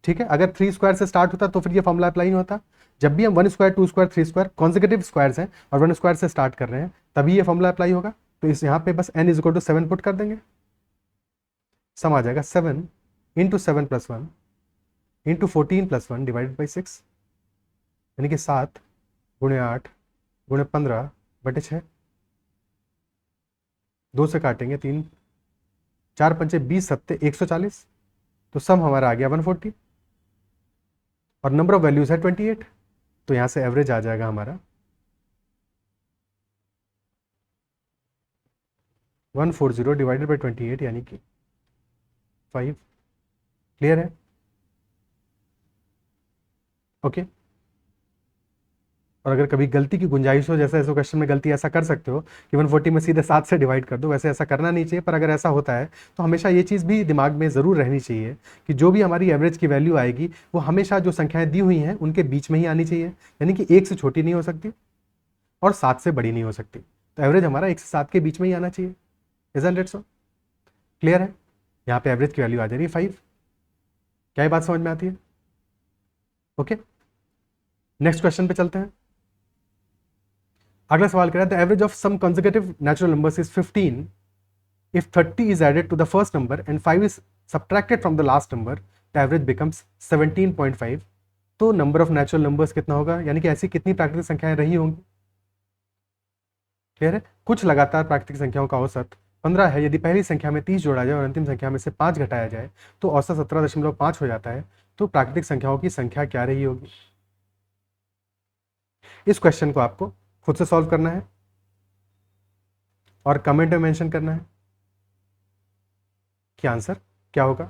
ठीक है। अगर 3 स्क्वायर से स्टार्ट होता तो फिर ये फॉर्मूला अप्लाई नहीं होता। जब भी हम 1 square 2 square 3 square consecutive squares हैं और 1 स्क्वायर से स्टार्ट कर रहे हैं तभी ये फॉर्मूला अप्लाई होगा। तो इस यहाँ पे बस n = 7 पुट कर देंगे, सम आ जाएगा 7 इंटू 7+1 इंटू 14+1 डिवाइडेड बाई 6, यानी कि 7 × 8 × 15/6। 2 से काटेंगे 3 4 पंचे 20 सत्ते 140। तो सम हमारा आ गया 140 और नंबर ऑफ वैल्यूज है 28। तो यहां से एवरेज आ जाएगा हमारा 140 डिवाइडेड बाई 28 यानी कि 5। क्लियर है? ओके। और अगर कभी गलती की गुंजाइश हो, जैसे ऐसे क्वेश्चन में गलती ऐसा कर सकते हो कि 140 में सीधे 7 से डिवाइड कर दो, वैसे ऐसा करना नहीं चाहिए। पर अगर ऐसा होता है तो हमेशा ये चीज़ भी दिमाग में ज़रूर रहनी चाहिए कि जो भी हमारी एवरेज की वैल्यू आएगी वो हमेशा जो संख्याएं दी हुई हैं उनके बीच में ही आनी चाहिए, यानी कि 1 से छोटी नहीं हो सकती और 7 से बड़ी नहीं हो सकती। तो एवरेज हमारा 1 से 7 के बीच में ही आना चाहिए। Isn't it so? क्लियर है? यहाँ पे एवरेज की वैल्यू आ जा रही है 5। क्या ये बात समझ में आती है? ओके, नेक्स्ट क्वेश्चन पे चलते हैं। अगला सवाल कह रहा है the average of some consecutive natural numbers is 15 if 30 is added to the first number and 5 is subtracted from the last number, the average becomes 17.5। तो नंबर ऑफ नेचुरल नंबर्स कितना होगा, यानी कि ऐसी कितनी प्राकृतिक संख्याएं रही होंगी? क्लियर है? कुछ लगातार प्राकृतिक संख्याओं का औसत 15 है। यदि पहली संख्या में 30 जोड़ा जाए और अंतिम संख्या में से 5 घटाया जाए तो औसत 17.5 हो जाता है। तो प्राकृतिक संख्याओं की संख्या क्या रही होगी? इस क्वेश्चन को आपको खुद से सॉल्व करना है और कमेंट में मेंशन करना है कि आंसर क्या होगा।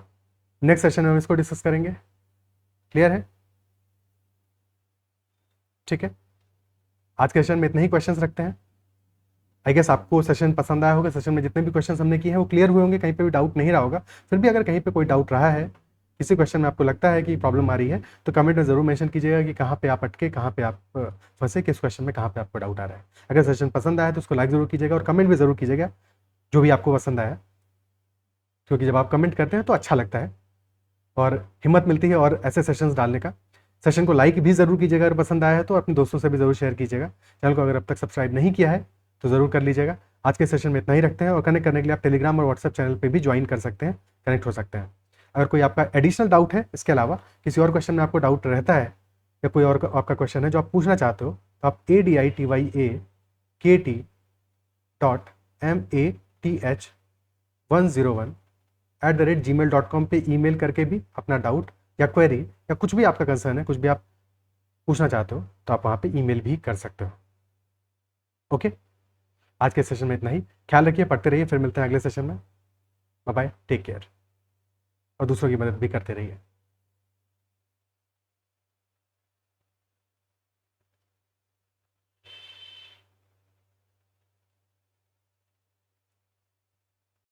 नेक्स्ट सेशन में हम इसको डिस्कस करेंगे। क्लियर है? ठीक है, आज के सेशन में इतने ही क्वेश्चंस रखते हैं। आई गेस आपको सेशन पसंद आया होगा। सेशन में जितने भी क्वेश्चंस हमने किए हैं वो क्लियर हुए होंगे, कहीं पे भी डाउट नहीं रहा होगा। फिर भी अगर कहीं पे कोई डाउट रहा है, किसी क्वेश्चन में आपको लगता है कि प्रॉब्लम आ रही है, तो कमेंट में ज़रूर मेंशन कीजिएगा कि कहाँ पे आप अटके, कहाँ पे आप फंसे, किस क्वेश्चन में कहाँ पे आपको डाउट आ रहा है। अगर सेशन पसंद आया तो उसको लाइक ज़रूर कीजिएगा और कमेंट भी ज़रूर कीजिएगा जो भी आपको पसंद आया, क्योंकि जब आप कमेंट करते हैं तो अच्छा लगता है और हिम्मत मिलती है और ऐसे सेशंस डालने का। सेशन को लाइक भी ज़रूर कीजिएगा अगर पसंद आया है तो, अपने दोस्तों से भी ज़रूर शेयर कीजिएगा। चैनल को अगर अब तक सब्सक्राइब नहीं किया है तो ज़रूर कर लीजिएगा। आज के सेशन में इतना ही रखते हैं, और कनेक्ट करने के लिए आप टेलीग्राम और व्हाट्सएप चैनल पे भी ज्वाइन कर सकते हैं, कनेक्ट हो सकते हैं। अगर कोई आपका एडिशनल डाउट है, इसके अलावा किसी और क्वेश्चन में आपको डाउट रहता है, या कोई और आपका क्वेश्चन है जो आप पूछना चाहते हो, तो आप ADITYAKT.MATH101@gmail.com पे ईमेल करके भी अपना डाउट या क्वेरी या कुछ भी आपका कंसर्न है, कुछ भी आप पूछना चाहते हो, तो आप वहाँ पे ईमेल भी कर सकते हो। ओके, आज के सेशन में इतना ही। ख्याल रखिए, पढ़ते रहिए, फिर मिलते हैं अगले सेशन में। बाय बाय, टेक केयर, और दूसरों की मदद भी करते रहिए।